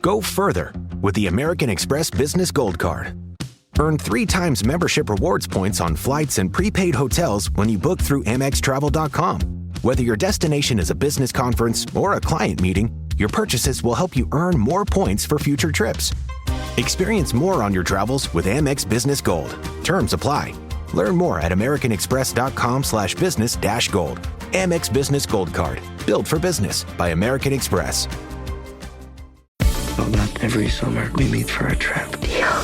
Go further with the American Express Business Gold Card. Earn 3 times membership rewards points on flights and prepaid hotels when you book through AmexTravel.com. Whether your destination is a business conference or a client meeting, your purchases will help you earn more points for future trips. Experience more on your travels with Amex Business Gold. Terms apply. Learn more at americanexpress.com/business-gold. Amex Business Gold Card. Built for business by American Express. About every summer, we meet for a trip.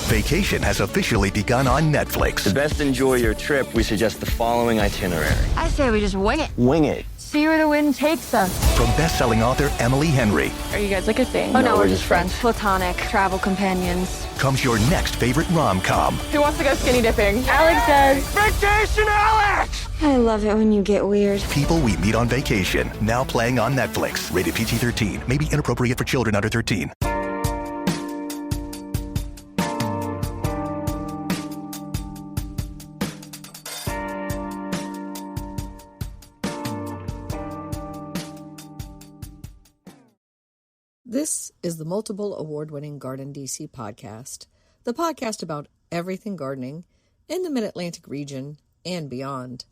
Vacation has officially begun on Netflix. To best enjoy your trip, we suggest the following itinerary. I say we just wing it. Wing it. See where the wind takes us. From best-selling author Emily Henry. Are you guys like a thing? Oh, no, we're just friends. Platonic travel companions. Comes your next favorite rom-com. Who wants to go skinny dipping? Alex says. Vacation, Alex! I love it when you get weird. People We Meet on Vacation. Now playing on Netflix. Rated PG-13. May be inappropriate for children under 13. This is the multiple award-winning GardenDC podcast, the podcast about everything gardening in the Mid-Atlantic region and beyond.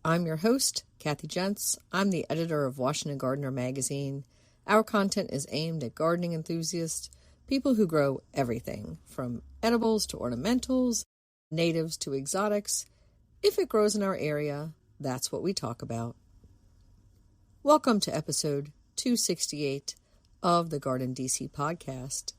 I'm your host, Kathy Jentz. I'm the editor of Washington Gardener magazine. Our content is aimed at gardening enthusiasts, people who grow everything, from edibles to ornamentals, natives to exotics. If it grows in our area, that's what we talk about. Welcome to episode 268 of the GardenDC podcast.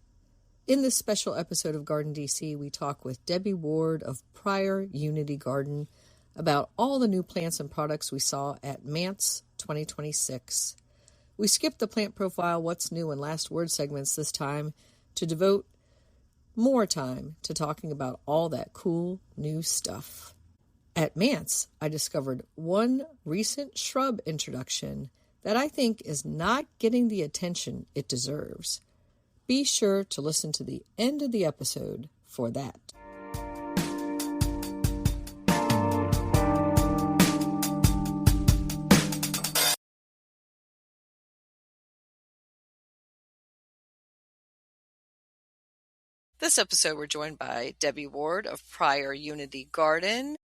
In this special episode of GardenDC, we talk with Debbie Ward of Prior Unity Garden about all the new plants and products we saw at Jentz 2026. We skipped the plant profile, what's new, and last word segments this time to devote more time to talking about all that cool new stuff. At Jentz, I discovered one recent shrub introduction that I think is not getting the attention it deserves. Be sure to listen to the end of the episode for that. This episode, we're joined by Debbie Ward of Prior Unity Garden.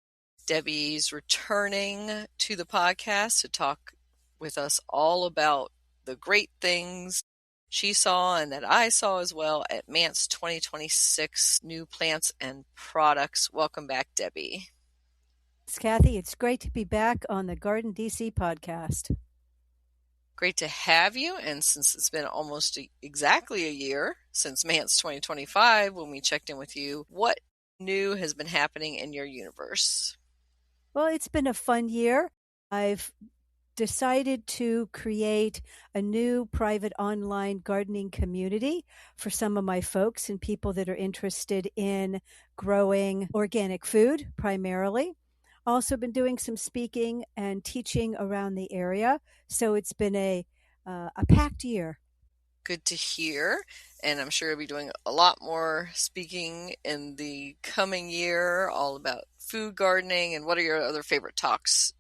Debbie's returning to the podcast to talk with us all about the great things she saw and that I saw as well at Jentz 2026 new plants and products. Welcome back, Debbie. It's Kathy. It's great to be back on the GardenDC podcast. Great to have you. And since it's been almost exactly a year since Jentz 2025 when we checked in with you, what new has been happening in your universe? Well, it's been a fun year. I've decided to create a new private online gardening community for some of my folks and people that are interested in growing organic food primarily. Also been doing some speaking and teaching around the area. So it's been a packed year. Good to hear. And I'm sure you'll be doing a lot more speaking in the coming year, all about food gardening. And what are your other favorite talks?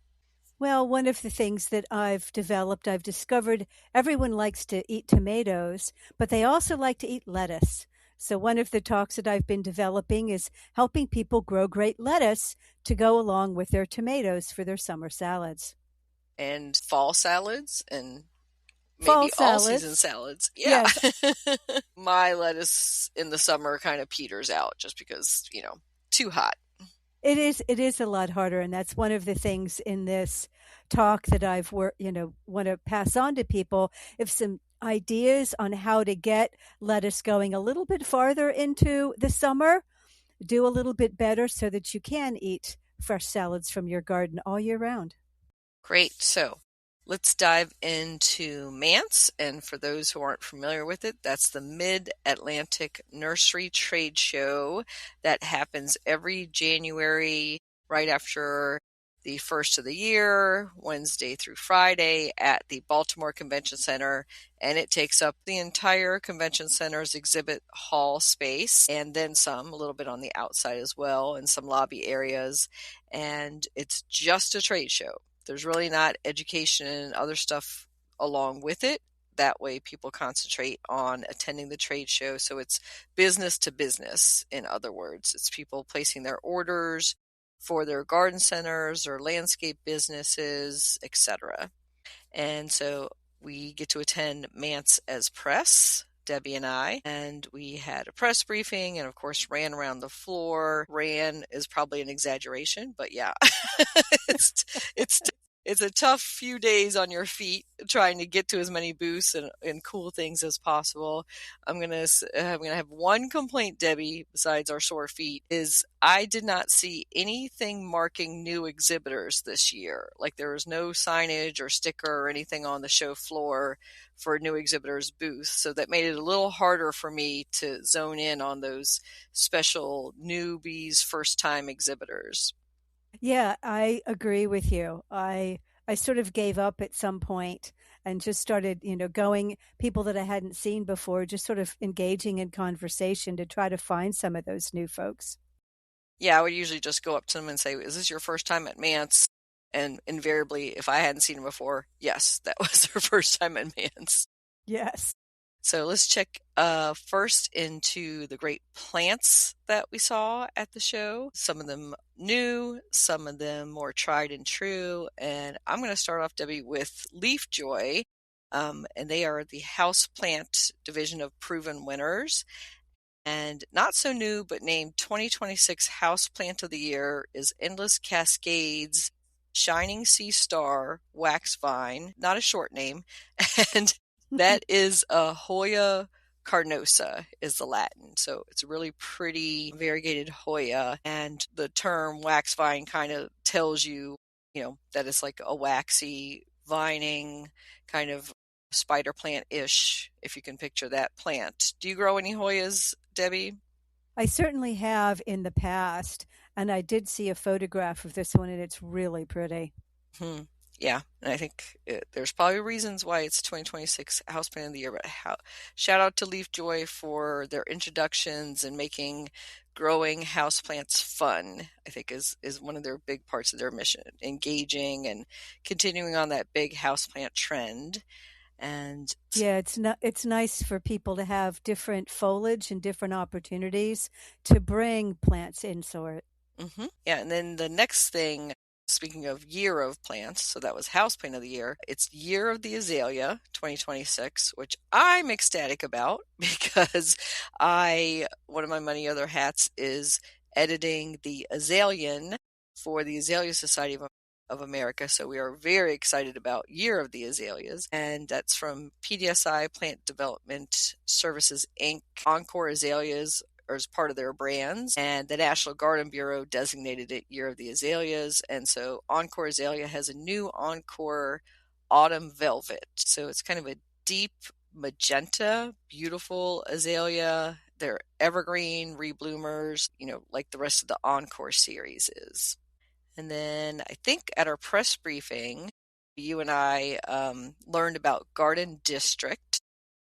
Well, one of the things that I've discovered everyone likes to eat tomatoes, but they also like to eat lettuce. So one of the talks that I've been developing is helping people grow great lettuce to go along with their tomatoes for their summer salads. And fall salads and maybe Fall all salads. season salads. Yeah. Yes. My lettuce in the summer kind of peters out just because, too hot. It is a lot harder, and that's one of the things in this talk that I've want to pass on to people. If some ideas on how to get lettuce going a little bit farther into the summer, do a little bit better so that you can eat fresh salads from your garden all year round. Great. So let's dive into Jentz. And for those who aren't familiar with it, that's the Mid-Atlantic Nursery Trade Show that happens every January right after the first of the year, Wednesday through Friday at the Baltimore Convention Center. And it takes up the entire convention center's exhibit hall space and then some, a little bit on the outside as well, and some lobby areas. And it's just a trade show. There's really not education and other stuff along with it. that way people concentrate on attending the trade show. So it's business to business, in other words. It's people placing their orders for their garden centers or landscape businesses, etc. And so we get to attend Mance as press, Debbie and I, and we had a press briefing and of course ran around the floor. Ran is probably an exaggeration, but yeah, it's it's a tough few days on your feet trying to get to as many booths and cool things as possible. I'm gonna have one complaint, Debbie, besides our sore feet, is I did not see anything marking new exhibitors this year. Like there was no signage or sticker or anything on the show floor for new exhibitors booth. So that made it a little harder for me to zone in on those special newbies, first time exhibitors. Yeah, I agree with you. I sort of gave up at some point and just started, going people that I hadn't seen before, just sort of engaging in conversation to try to find some of those new folks. Yeah, I would usually just go up to them and say, "Is this your first time at Mance?" And invariably, if I hadn't seen them before, yes, that was their first time at Mance. Yes. So let's check first into the great plants that we saw at the show. Some of them new, some of them more tried and true. And I'm going to start off, Debbie, with Leaf Joy. And they are the houseplant division of Proven Winners. And not so new, but named 2026 Houseplant of the Year is Endless Cascades Shining Sea Star Wax Vine. Not a short name. And that is a Hoya carnosa is the Latin. So it's a really pretty variegated Hoya. And the term wax vine kind of tells you, that it's like a waxy vining kind of spider plant-ish, if you can picture that plant. Do you grow any Hoyas, Debbie? I certainly have in the past. And I did see a photograph of this one and it's really pretty. Yeah, and I think there's probably reasons why it's 2026 Houseplant of the Year, but shout out to Leaf Joy for their introductions and making growing houseplants fun, I think is one of their big parts of their mission, engaging and continuing on that big houseplant trend. And yeah, it's nice for people to have different foliage and different opportunities to bring plants indoors. Yeah, and then the next thing, speaking of year of plants, so that was Houseplant of the Year. It's Year of the Azalea 2026, which I'm ecstatic about because one of my many other hats is editing the Azalean for the Azalea Society of America. So we are very excited about Year of the Azaleas. And that's from PDSI Plant Development Services, Inc. Encore Azaleas as part of their brands, and the National Garden Bureau designated it Year of the Azaleas. And so Encore Azalea has a new Encore Autumn Velvet. So it's kind of a deep magenta, beautiful azalea. They're evergreen rebloomers, like the rest of the Encore series is. And then I think at our press briefing, you and I learned about Garden District.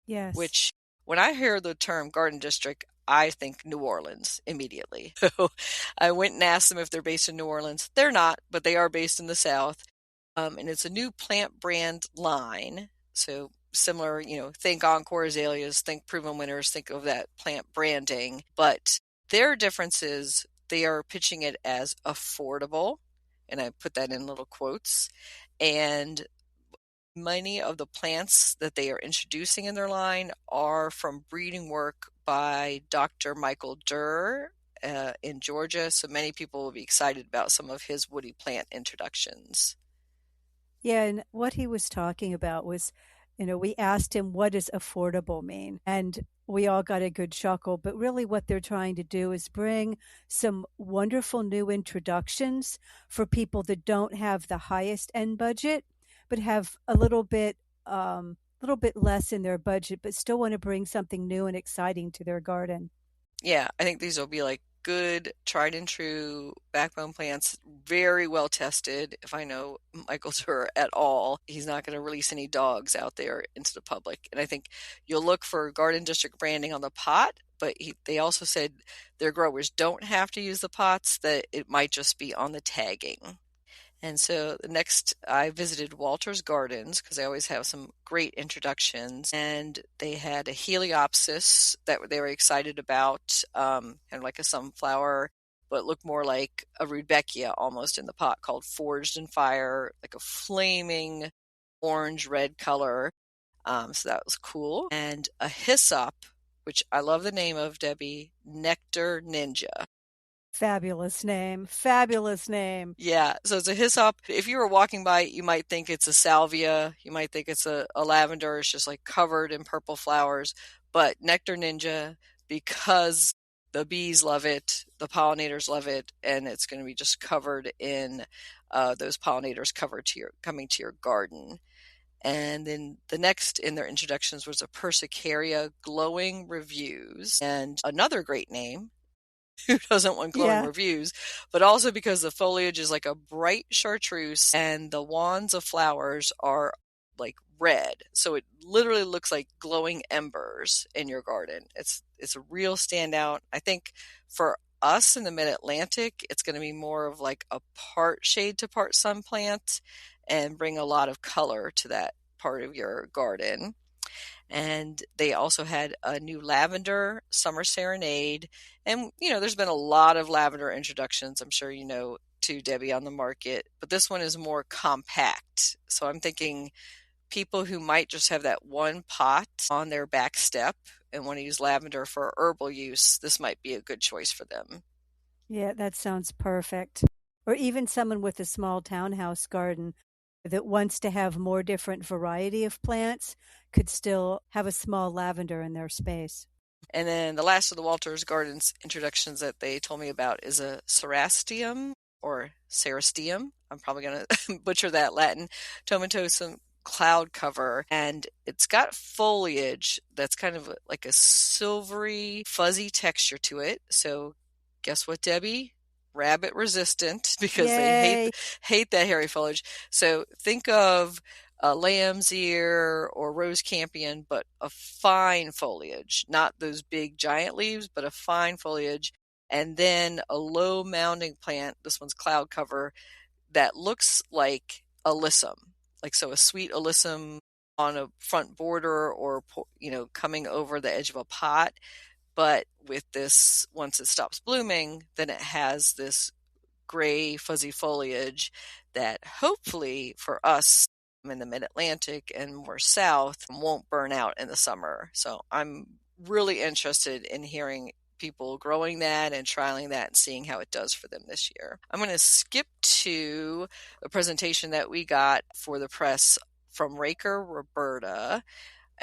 Yes. Which, when I hear the term Garden District, I think New Orleans immediately. So I went and asked them if they're based in New Orleans. They're not, but they are based in the South. And it's a new plant brand line. So similar, think Encore Azaleas, think Proven Winners, think of that plant branding. But their difference is they are pitching it as affordable. And I put that in little quotes. And many of the plants that they are introducing in their line are from breeding work by Dr. Michael Durr in Georgia. So many people will be excited about some of his woody plant introductions. Yeah, and what he was talking about was, we asked him, what does affordable mean? And we all got a good chuckle, but really what they're trying to do is bring some wonderful new introductions for people that don't have the highest end budget, but have a little bit less in their budget, but still want to bring something new and exciting to their garden. Yeah, I think these will be like good, tried and true backbone plants, very well tested. If I know Michael Durr at all, he's not going to release any dogs out there into the public. And I think you'll look for Garden District branding on the pot, but they also said their growers don't have to use the pots, that it might just be on the tagging. And so next I visited Walter's Gardens because they always have some great introductions. And they had a Heliopsis that they were excited about, kind of like a sunflower, but looked more like a Rudbeckia almost in the pot, called Forged in Fire, like a flaming orange-red color. So that was cool. And a Hyssop, which I love the name of, Debbie, Nectar Ninja. Fabulous name. Fabulous name. Yeah, so it's a hyssop. If you were walking by, you might think it's a salvia. You might think it's a lavender. It's just like covered in purple flowers. But Nectar Ninja, because the bees love it, the pollinators love it, and it's going to be just covered in those pollinators coming to your garden. And then the next in their introductions was a Persicaria Glowing Reviews, and another great name. Who doesn't want glowing reviews? But also because the foliage is like a bright chartreuse and the wands of flowers are like red. So it literally looks like glowing embers in your garden. It's a real standout. I think for us in the Mid-Atlantic, it's going to be more of like a part shade to part sun plant and bring a lot of color to that part of your garden. And they also had a new lavender summer serenade. And, there's been a lot of lavender introductions, I'm sure you know, too, Debbie, on the market. But this one is more compact. So I'm thinking people who might just have that one pot on their back step and want to use lavender for herbal use, this might be a good choice for them. Yeah, that sounds perfect. Or even someone with a small townhouse garden that wants to have more different variety of plants could still have a small lavender in their space. And then the last of the Walters Gardens introductions that they told me about is a Cerastium or Cerastium. I'm probably going to butcher that Latin. Tomentosum cloud cover. And it's got foliage that's kind of like a silvery, fuzzy texture to it. So guess what, Debbie? Rabbit resistant because they hate that hairy foliage. So think of lamb's ear or rose campion, but a fine foliage, not those big giant leaves, but a fine foliage. And then a low mounding plant, this one's cloud cover, that looks like alyssum. Like, so a sweet alyssum on a front border or, coming over the edge of a pot. But with this, once it stops blooming, then it has this gray, fuzzy foliage that hopefully for us in the Mid-Atlantic and more south won't burn out in the summer. So I'm really interested in hearing people growing that and trialing that and seeing how it does for them this year. I'm going to skip to a presentation that we got for the press from Raker Roberta.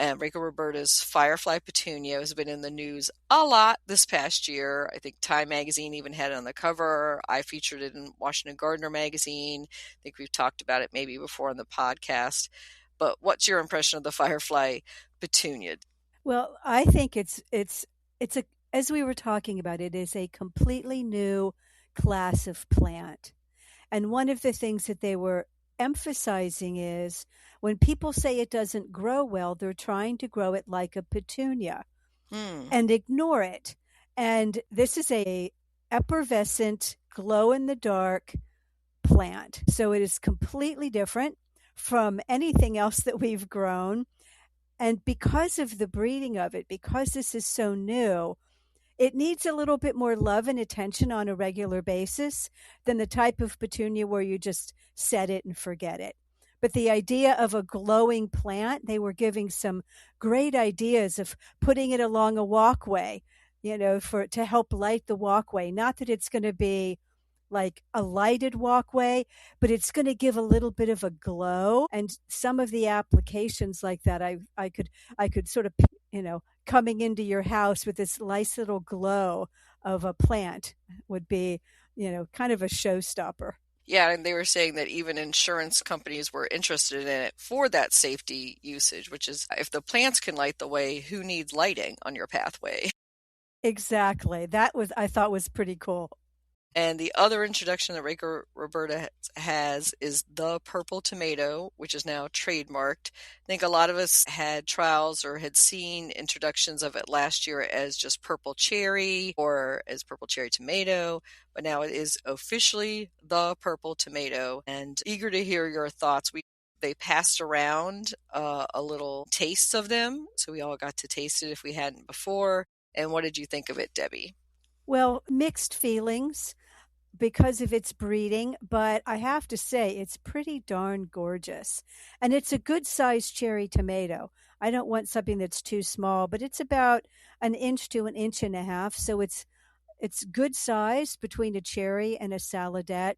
And Raker Roberta's Firefly Petunia has been in the news a lot this past year. I think Time Magazine even had it on the cover. I featured it in Washington Gardener Magazine. I think we've talked about it maybe before on the podcast. But what's your impression of the Firefly Petunia? Well, I think it's a, as we were talking about, it is a completely new class of plant. And one of the things that they were emphasizing is when people say it doesn't grow well, they're trying to grow it like a petunia and ignore it. And this is a effervescent, glow-in-the-dark plant. So it is completely different from anything else that we've grown. And because of the breeding of it, because this is so new, it needs a little bit more love and attention on a regular basis than the type of petunia where you just set it and forget it. But the idea of a glowing plant, they were giving some great ideas of putting it along a walkway, to help light the walkway. Not that it's going to be like a lighted walkway, but it's going to give a little bit of a glow. And some of the applications like that, I could sort of, coming into your house with this nice little glow of a plant would be, kind of a showstopper. Yeah, and they were saying that even insurance companies were interested in it for that safety usage, which is if the plants can light the way, who needs lighting on your pathway? Exactly. That I thought was pretty cool. And the other introduction that Raker Roberta has is the purple tomato, which is now trademarked. I think a lot of us had trials or had seen introductions of it last year as just purple cherry or as purple cherry tomato, but now it is officially the purple tomato. And eager to hear your thoughts. They passed around a little taste of them, so we all got to taste it if we hadn't before. And what did you think of it, Debbie? Well, mixed feelings because of its breeding, but I have to say it's pretty darn gorgeous. And it's a good sized cherry tomato. I don't want something that's too small, but it's about an inch to an inch and a half. So it's good size between a cherry and a saladette.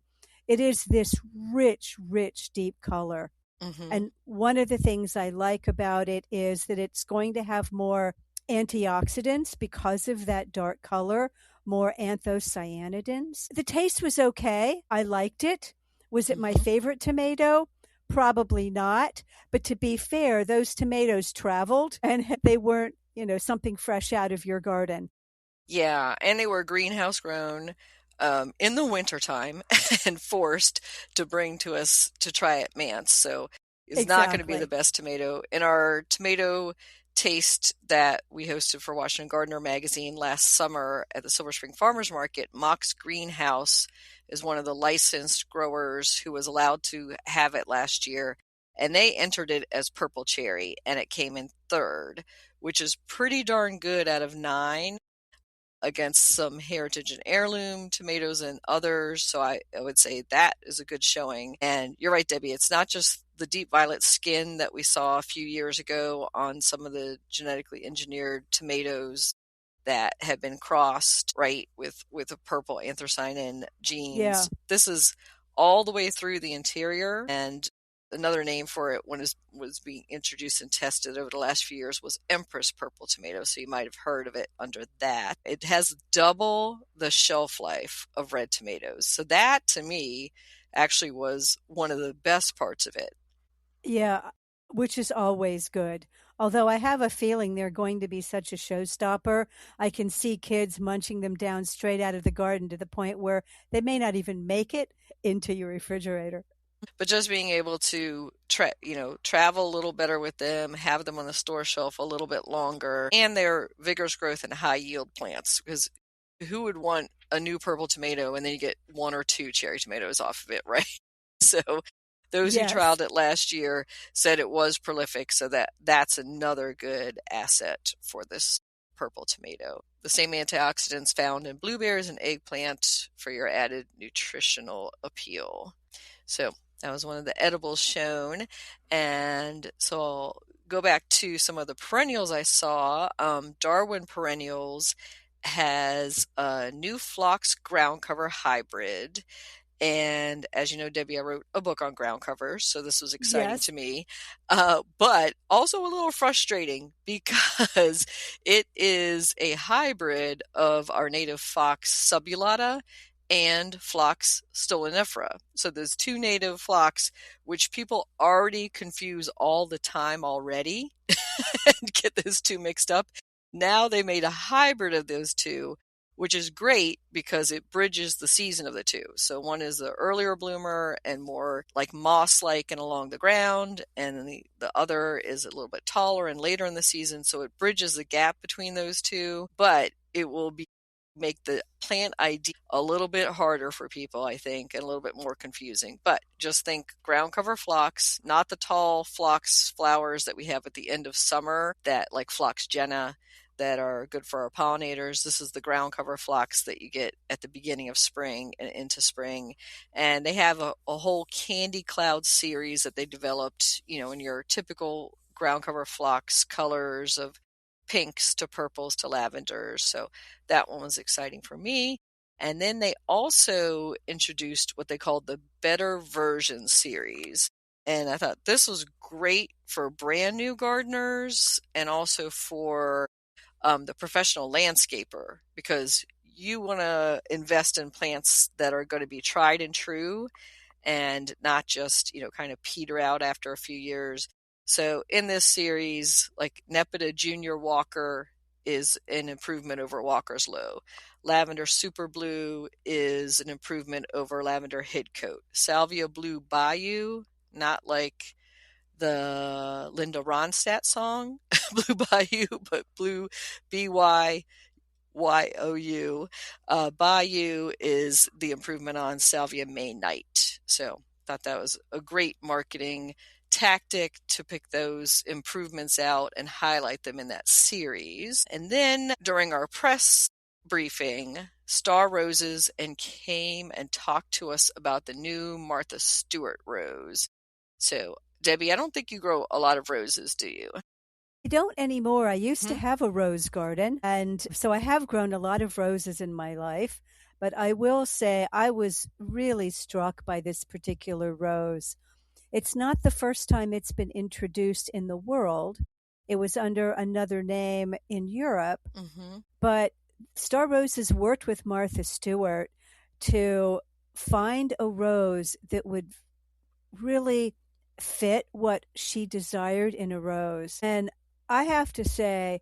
It is this rich, rich, deep color. Mm-hmm. And one of the things I like about it is that it's going to have more antioxidants because of that dark color, more anthocyanidins. The taste was okay. I liked it. Was it my favorite tomato? Probably not. But to be fair, those tomatoes traveled and they weren't, something fresh out of your garden. Yeah, and they were greenhouse grown in the wintertime and forced to bring to us to try at Mance. So it's not going to be the best tomato. In our tomato taste that we hosted for Washington Gardener magazine last summer at the Silver Spring Farmers Market, Mock's Greenhouse is one of the licensed growers who was allowed to have it last year. And they entered it as purple cherry, and it came in third, which is pretty darn good out of 9 against some heritage and heirloom tomatoes and others. So I would say that is a good showing. And you're right, Debbie, it's not just the deep violet skin that we saw a few years ago on some of the genetically engineered tomatoes that have been crossed, right, with a purple anthocyanin genes. Yeah. This is all the way through the interior. And another name for it when it was being introduced and tested over the last few years was Empress Purple Tomato. So you might have heard of it under that. It has double the shelf life of red tomatoes. So that, to me, actually was one of the best parts of it. Yeah, which is always good. Although I have a feeling they're going to be such a showstopper. I can see kids munching them down straight out of the garden to the point where they may not even make it into your refrigerator. But just being able to travel a little better with them, have them on the store shelf a little bit longer, and they're vigorous growth and high yield plants. Because who would want a new purple tomato and then you get 1 or 2 cherry tomatoes off of it, right? So those who trialed it last year said it was prolific. So that's another good asset for this purple tomato. The same antioxidants found in blueberries and eggplant for your added nutritional appeal. So that was one of the edibles shown. And so I'll go back to some of the perennials I saw. Darwin Perennials has a new phlox ground cover hybrid. And as you know, Debbie, I wrote a book on ground covers, so this was exciting to me, but also a little frustrating because it is a hybrid of our native Phlox subulata and Phlox stolonifera. So there's 2 native phlox, which people already confuse all the time already and get those 2 mixed up. Now they made a hybrid of those 2, which is great because it bridges the season of the 2. So one is the earlier bloomer and more like moss-like and along the ground, and then the other is a little bit taller and later in the season. So it bridges the gap between those 2, but it will make the plant ID a little bit harder for people, I think, and a little bit more confusing. But just think ground cover phlox, not the tall phlox flowers that we have at the end of summer, that like Phlox Jenna, that are good for our pollinators. This is the ground cover phlox that you get at the beginning of spring and into spring. And they have a whole candy cloud series that they developed, in your typical ground cover phlox colors of pinks to purples to lavenders. So that one was exciting for me. And then they also introduced what they called the Better Version series. And I thought this was great for brand new gardeners and also for the professional landscaper, because you want to invest in plants that are going to be tried and true and not just, kind of peter out after a few years. So in this series, like Nepeta Junior Walker is an improvement over Walker's Low. Lavender Super Blue is an improvement over Lavender Hid Coat. Salvia Blue Bayou, not like the Linda Ronstadt song, Blue Bayou, but Blue BYYOU. Bayou is the improvement on Salvia May Night. So thought that was a great marketing tactic to pick those improvements out and highlight them in that series. And then during our press briefing, Star Roses and came and talked to us about the new Martha Stewart rose. So Debbie, I don't think you grow a lot of roses, do you? I don't anymore. I used to have a rose garden, and so I have grown a lot of roses in my life. But I will say I was really struck by this particular rose. It's not the first time it's been introduced in the world. It was under another name in Europe, but Star Roses worked with Martha Stewart to find a rose that would really fit what she desired in a rose. And I have to say,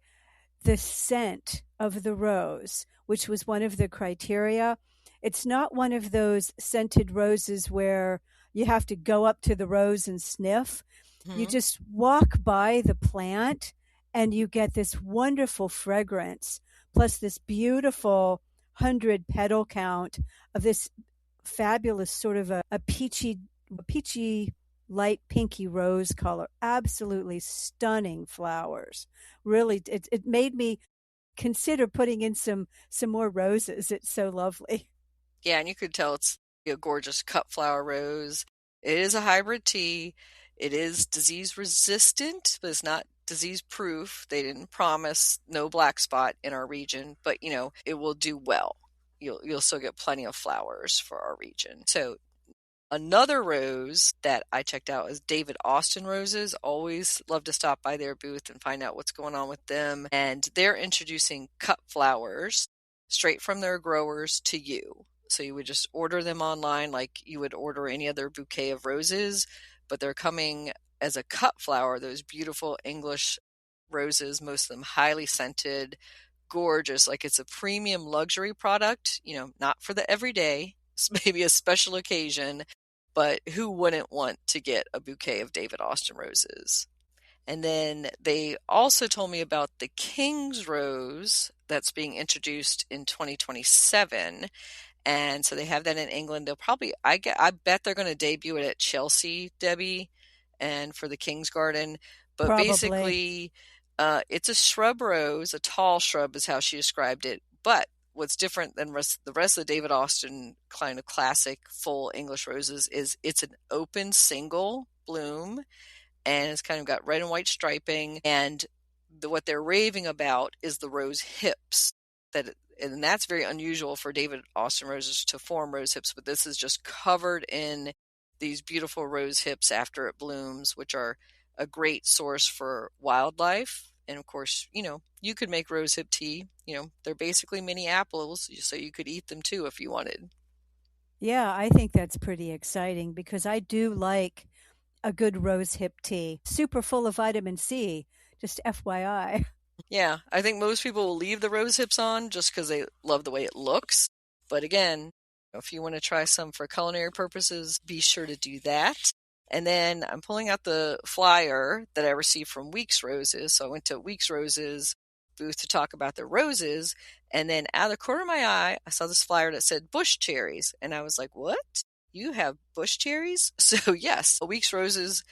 the scent of the rose, which was one of the criteria, it's not one of those scented roses where you have to go up to the rose and sniff. You just walk by the plant and you get this wonderful fragrance, plus this beautiful 100 petal count of this fabulous sort of a peachy light pinky rose color. Absolutely stunning flowers. Really, it made me consider putting in some more roses. It's so lovely. Yeah, and you could tell it's a gorgeous cut flower rose. It is a hybrid tea. It is disease resistant, but it's not disease proof. They didn't promise no black spot in our region, but it will do well. You'll still get plenty of flowers for our region. So another rose that I checked out is David Austin roses. Always love to stop by their booth and find out what's going on with them. And they're introducing cut flowers straight from their growers to you. So you would just order them online like you would order any other bouquet of roses, but they're coming as a cut flower, those beautiful English roses, most of them highly scented, gorgeous, like it's a premium luxury product, not for the everyday, maybe a special occasion, but who wouldn't want to get a bouquet of David Austin roses? And then they also told me about the King's Rose that's being introduced in 2027. And so they have that in England. They'll probably, I bet they're going to debut it at Chelsea, Debbie, and for the King's Garden. But Probably. basically, it's a shrub rose, a tall shrub is how she described it. But what's different than the rest of the David Austin kind of classic full English roses is it's an open single bloom, and it's kind of got red and white striping. And what they're raving about is the rose hips, and that's very unusual for David Austin roses to form rose hips, but this is just covered in these beautiful rose hips after it blooms, which are a great source for wildlife. And of course, you could make rose hip tea. They're basically mini apples, so you could eat them too if you wanted. Yeah, I think that's pretty exciting because I do like a good rose hip tea. Super full of vitamin C, just FYI. Yeah, I think most people will leave the rose hips on just because they love the way it looks. But again, if you want to try some for culinary purposes, be sure to do that. And then I'm pulling out the flyer that I received from Weeks Roses. So I went to Weeks Roses booth to talk about their roses. And then out of the corner of my eye, I saw this flyer that said bush cherries. And I was like, what? You have bush cherries? So yes, Weeks Roses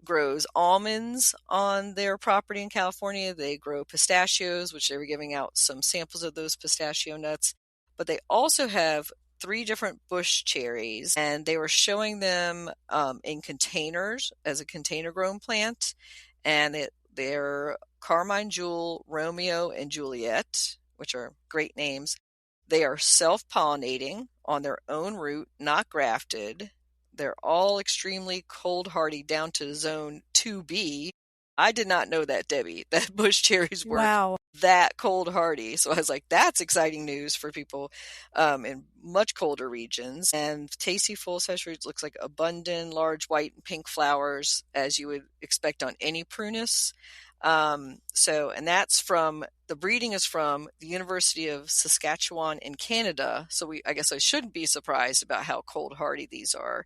grows almonds on their property in California. They grow pistachios, which they were giving out some samples of those pistachio nuts. But they also have 3 different bush cherries, and they were showing them in containers as a container grown plant. And they're Carmine Jewel, Romeo, and Juliet, which are great names. They are self-pollinating on their own root, not grafted. They're all extremely cold hardy down to zone 2B. I did not know that, Debbie, that bush cherries were that cold hardy. So I was like, that's exciting news for people in much colder regions. And tasty full-size fruits looks like abundant, large white and pink flowers, as you would expect on any prunus. And that's from, the breeding is from the University of Saskatchewan in Canada. So I guess I shouldn't be surprised about how cold hardy these are,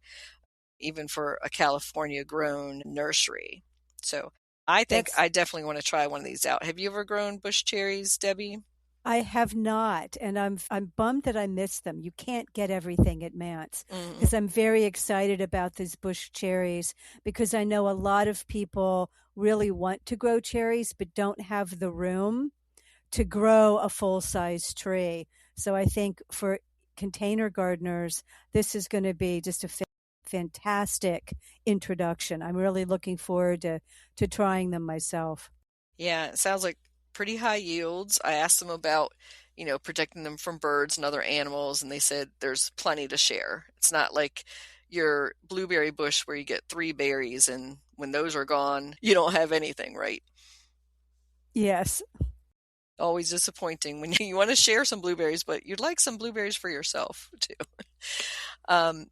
even for a California grown nursery. So I think I definitely want to try one of these out. Have you ever grown bush cherries, Debbie? I have not, and I'm bummed that I missed them. You can't get everything at Mance, because I'm very excited about these bush cherries, because I know a lot of people really want to grow cherries but don't have the room to grow a full-size tree. So I think for container gardeners, this is going to be just a fantastic introduction. I'm really looking forward to trying them myself. Yeah, it sounds like pretty high yields. I asked them about, protecting them from birds and other animals, and they said there's plenty to share. It's not like your blueberry bush where you get 3 berries, and when those are gone, you don't have anything, right? Yes. Always disappointing when you want to share some blueberries, but you'd like some blueberries for yourself too.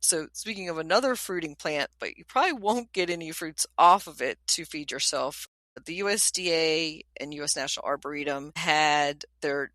So speaking of another fruiting plant, but you probably won't get any fruits off of it to feed yourself. The USDA and U.S. National Arboretum had their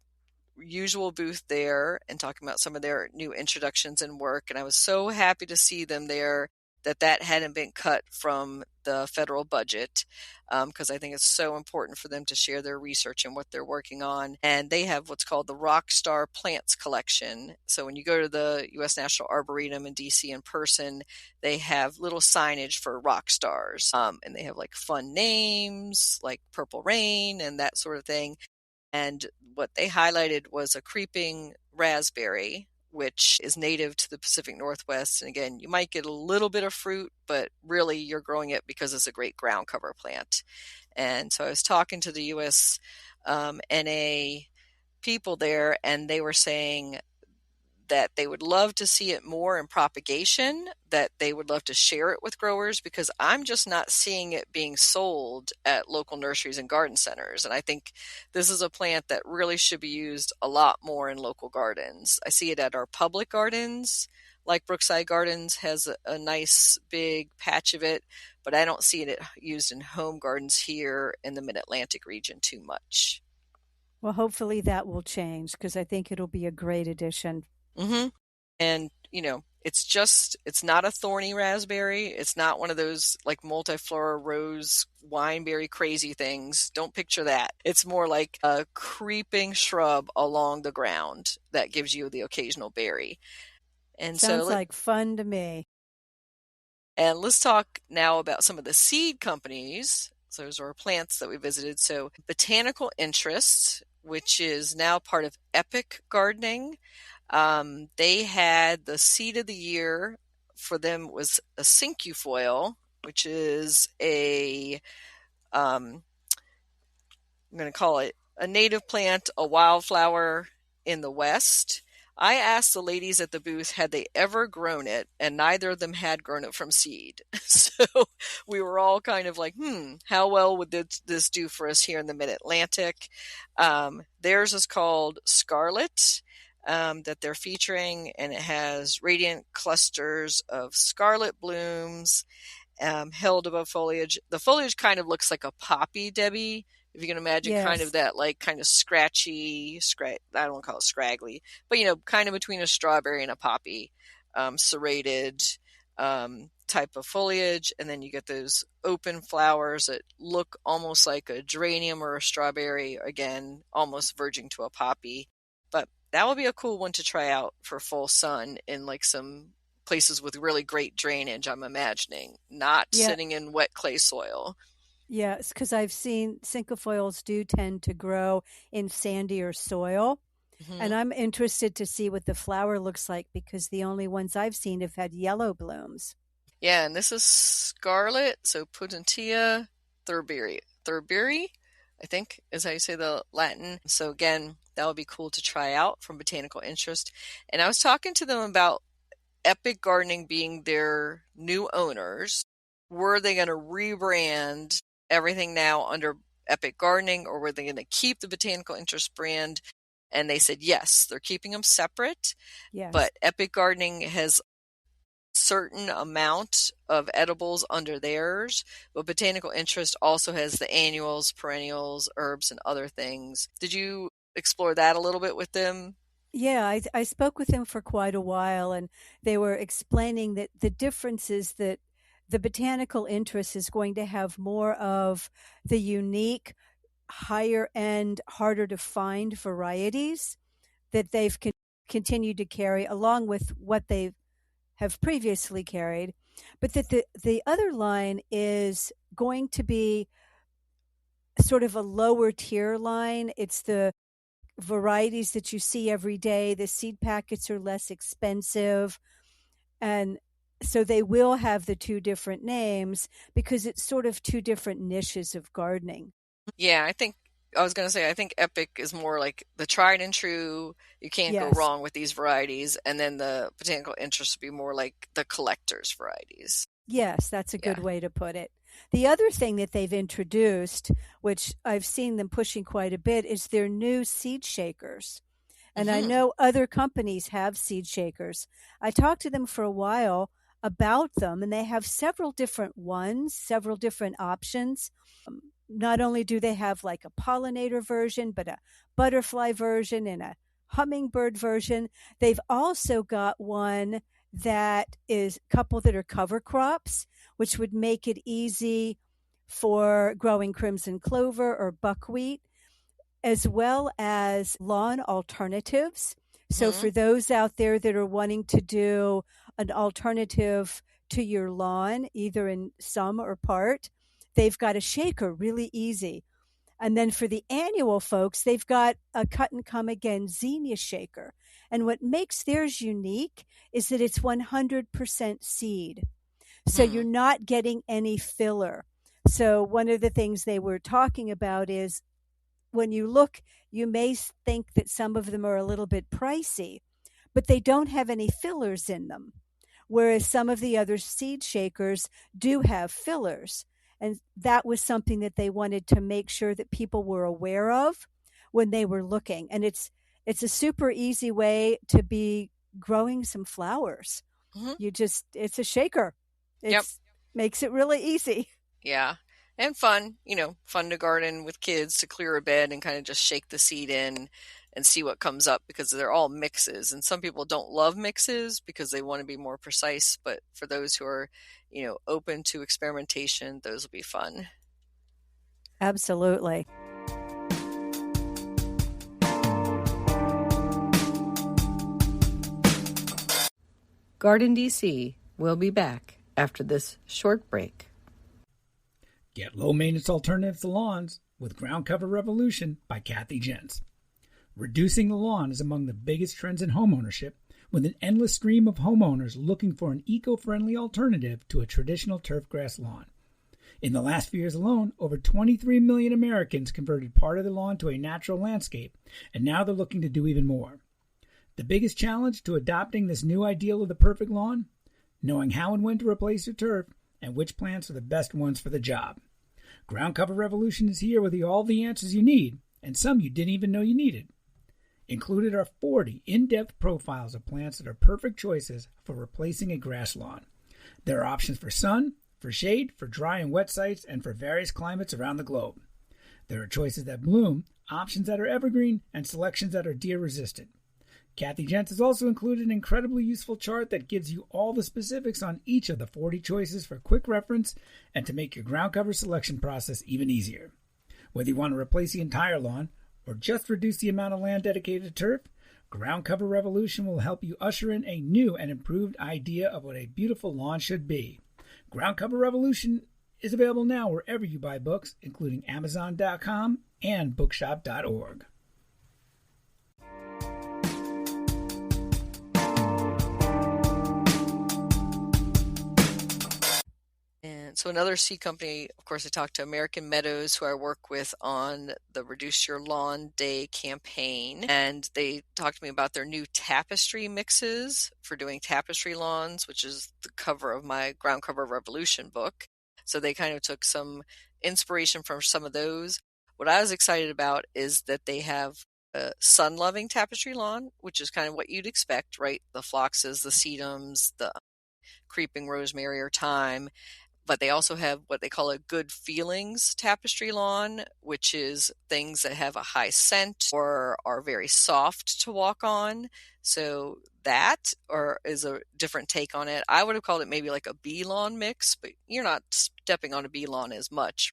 usual booth there and talking about some of their new introductions and work. And I was so happy to see them there that hadn't been cut from the federal budget, because I think it's so important for them to share their research and what they're working on. And they have what's called the Rockstar Plants Collection. So when you go to the U.S. National Arboretum in D.C. in person, they have little signage for rock stars. And they have like fun names like Purple Rain and that sort of thing. And what they highlighted was a creeping raspberry, which is native to the Pacific Northwest. And again, you might get a little bit of fruit, but really you're growing it because it's a great ground cover plant. And so I was talking to the US NA people there, and they were saying that they would love to see it more in propagation, that they would love to share it with growers, because I'm just not seeing it being sold at local nurseries and garden centers. And I think this is a plant that really should be used a lot more in local gardens. I see it at our public gardens, like Brookside Gardens has a nice big patch of it, but I don't see it used in home gardens here in the Mid-Atlantic region too much. Well, hopefully that will change, because I think it'll be a great addition. Mm-hmm. And, it's not a thorny raspberry. It's not one of those like multiflora rose wineberry crazy things. Don't picture that. It's more like a creeping shrub along the ground that gives you the occasional berry. And sounds like fun to me. And let's talk now about some of the seed companies. So those are plants that we visited. So Botanical Interest, which is now part of Epic Gardening. They had the seed of the year for them was a cinquefoil, which is I'm going to call it a native plant, a wildflower in the West. I asked the ladies at the booth, had they ever grown it? And neither of them had grown it from seed. So we were all kind of like, how well would this do for us here in the Mid-Atlantic? Theirs is called Scarlet. That they're featuring, and it has radiant clusters of scarlet blooms held above foliage. The foliage kind of looks like a poppy, Debbie, if you can imagine. Yes. Kind of that like kind of scratchy, I don't want to call it scraggly, but kind of between a strawberry and a poppy, serrated type of foliage. And then you get those open flowers that look almost like a geranium or a strawberry, again, almost verging to a poppy. But that would be a cool one to try out for full sun in like some places with really great drainage, I'm imagining, not sitting in wet clay soil. Yes, because I've seen cinquefoils do tend to grow in sandier soil. Mm-hmm. And I'm interested to see what the flower looks like, because the only ones I've seen have had yellow blooms. Yeah, and this is Scarlet, so Potentilla Thurberi, I think is how you say the Latin. So again, that would be cool to try out from Botanical Interest. And I was talking to them about Epic Gardening being their new owners. Were they going to rebrand everything now under Epic Gardening, or were they going to keep the Botanical Interest brand? And they said, yes, they're keeping them separate. Yes. But Epic Gardening has certain amount of edibles under theirs, but Botanical Interest also has the annuals, perennials, herbs, and other things. Did you explore that a little bit with them? Yeah, I spoke with them for quite a while, and they were explaining that the difference is that the Botanical Interest is going to have more of the unique, higher end, harder to find varieties that they've continued to carry, along with what they have previously carried, but that the other line is going to be sort of a lower tier line. It's the varieties that you see every day. The seed packets are less expensive. And so they will have the two different names because it's sort of two different niches of gardening. Yeah, I was going to say, I think Epic is more like the tried and true. You can't go Yes. wrong with these varieties. And then the Botanical Interest would be more like the collector's varieties. Yes, that's a good way to put it. The other thing that they've introduced, which I've seen them pushing quite a bit, is their new seed shakers. And I know other companies have seed shakers. I talked to them for a while about them, and they have several different ones, several different options. Not only do they have like a pollinator version, but a butterfly version and a hummingbird version. They've also got one that is a couple that are cover crops, which would make it easy for growing crimson clover or buckwheat, as well as lawn alternatives. So for those out there that are wanting to do an alternative to your lawn, either in some or part, they've got a shaker, really easy. And then for the annual folks, they've got a cut and come again zinnia shaker. And what makes theirs unique is that it's 100% seed. So you're not getting any filler. So one of the things they were talking about is when you look, you may think that some of them are a little bit pricey, but they don't have any fillers in them. Whereas some of the other seed shakers do have fillers. And that was something that they wanted to make sure that people were aware of when they were looking. And it's a super easy way to be growing some flowers. It's a shaker. Makes it really easy. Yeah. And fun, fun to garden with kids, to clear a bed and kind of just shake the seed in and see what comes up, because they're all mixes. And some people don't love mixes because they want to be more precise. But for those who are, open to experimentation, those will be fun. Absolutely. GardenDC will be back after this short break. Get low-maintenance alternatives to lawns with Ground Cover Revolution by Kathy Jentz. Reducing the lawn is among the biggest trends in homeownership, with an endless stream of homeowners looking for an eco-friendly alternative to a traditional turfgrass lawn. In the last few years alone, over 23 million Americans converted part of their lawn to a natural landscape, and now they're looking to do even more. The biggest challenge to adopting this new ideal of the perfect lawn? Knowing how and when to replace your turf and which plants are the best ones for the job. Ground Cover Revolution is here with all the answers you need, and some you didn't even know you needed. Included are 40 in-depth profiles of plants that are perfect choices for replacing a grass lawn. There are options for sun, for shade, for dry and wet sites, and for various climates around the globe. There are choices that bloom, options that are evergreen, and selections that are deer-resistant. Kathy Jentz has also included an incredibly useful chart that gives you all the specifics on each of the 40 choices for quick reference and to make your ground cover selection process even easier. Whether you want to replace the entire lawn or just reduce the amount of land dedicated to turf, Ground Cover Revolution will help you usher in a new and improved idea of what a beautiful lawn should be. Ground Cover Revolution is available now wherever you buy books, including Amazon.com and Bookshop.org. And so another seed company, of course, I talked to American Meadows, who I work with on the Reduce Your Lawn Day campaign. And they talked to me about their new tapestry mixes for doing tapestry lawns, which is the cover of my Ground Cover Revolution book. So they kind of took some inspiration from some of those. What I was excited about is that they have a sun-loving tapestry lawn, which is kind of what you'd expect, right? The phloxes, the sedums, the creeping rosemary or thyme. But they also have what they call a good feelings tapestry lawn, which is things that have a high scent or are very soft to walk on. So that is a different take on it. I would have called it maybe like a bee lawn mix, but you're not stepping on a bee lawn as much.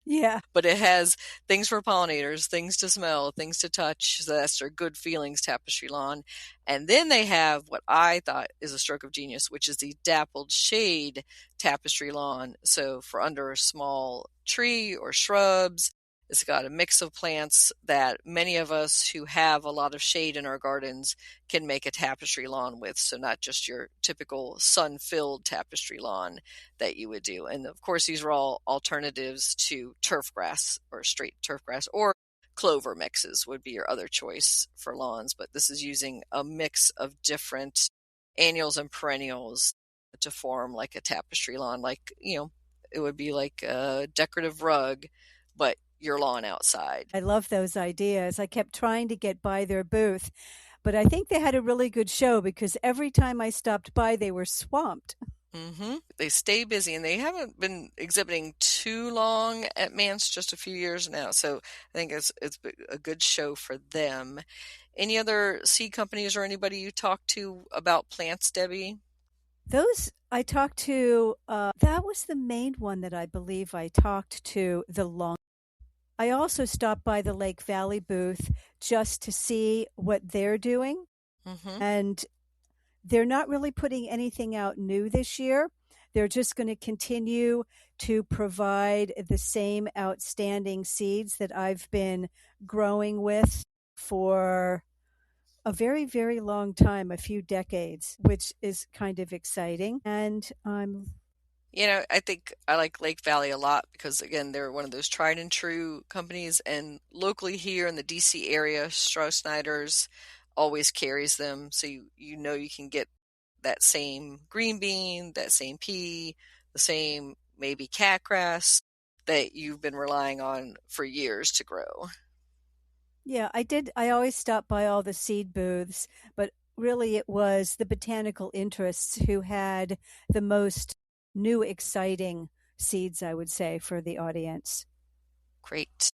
Yeah. But it has things for pollinators, things to smell, things to touch. So that's their good feelings tapestry lawn. And then they have what I thought is a stroke of genius, which is the dappled shade tapestry lawn. So for under a small tree or shrubs, it's got a mix of plants that many of us who have a lot of shade in our gardens can make a tapestry lawn with. So not just your typical sun-filled tapestry lawn that you would do. And of course, these are all alternatives to turf grass or straight turf grass, or clover mixes would be your other choice for lawns. But this is using a mix of different annuals and perennials to form like a tapestry lawn. Like, it would be like a decorative rug, but your lawn outside. I love those ideas. I kept trying to get by their booth, but I think they had a really good show because every time I stopped by, they were swamped. Mm-hmm. They stay busy, and they haven't been exhibiting too long at Mance, just a few years now. So I think it's a good show for them. Any other seed companies or anybody you talked to about plants, Debbie? Those I talked to, that was the main one that I believe I talked to the long. I also stopped by the Lake Valley booth just to see what they're doing. Mm-hmm. And they're not really putting anything out new this year. They're just going to continue to provide the same outstanding seeds that I've been growing with for a very, very long time, a few decades, which is kind of exciting. And I think I like Lake Valley a lot because, again, they're one of those tried and true companies. And locally here in the DC area, Strauss-Snyder's always carries them. So you can get that same green bean, that same pea, the same maybe catgrass that you've been relying on for years to grow. Yeah, I did. I always stop by all the seed booths, but really it was the botanical interests who had the most new, exciting seeds, I would say, for the audience. Great.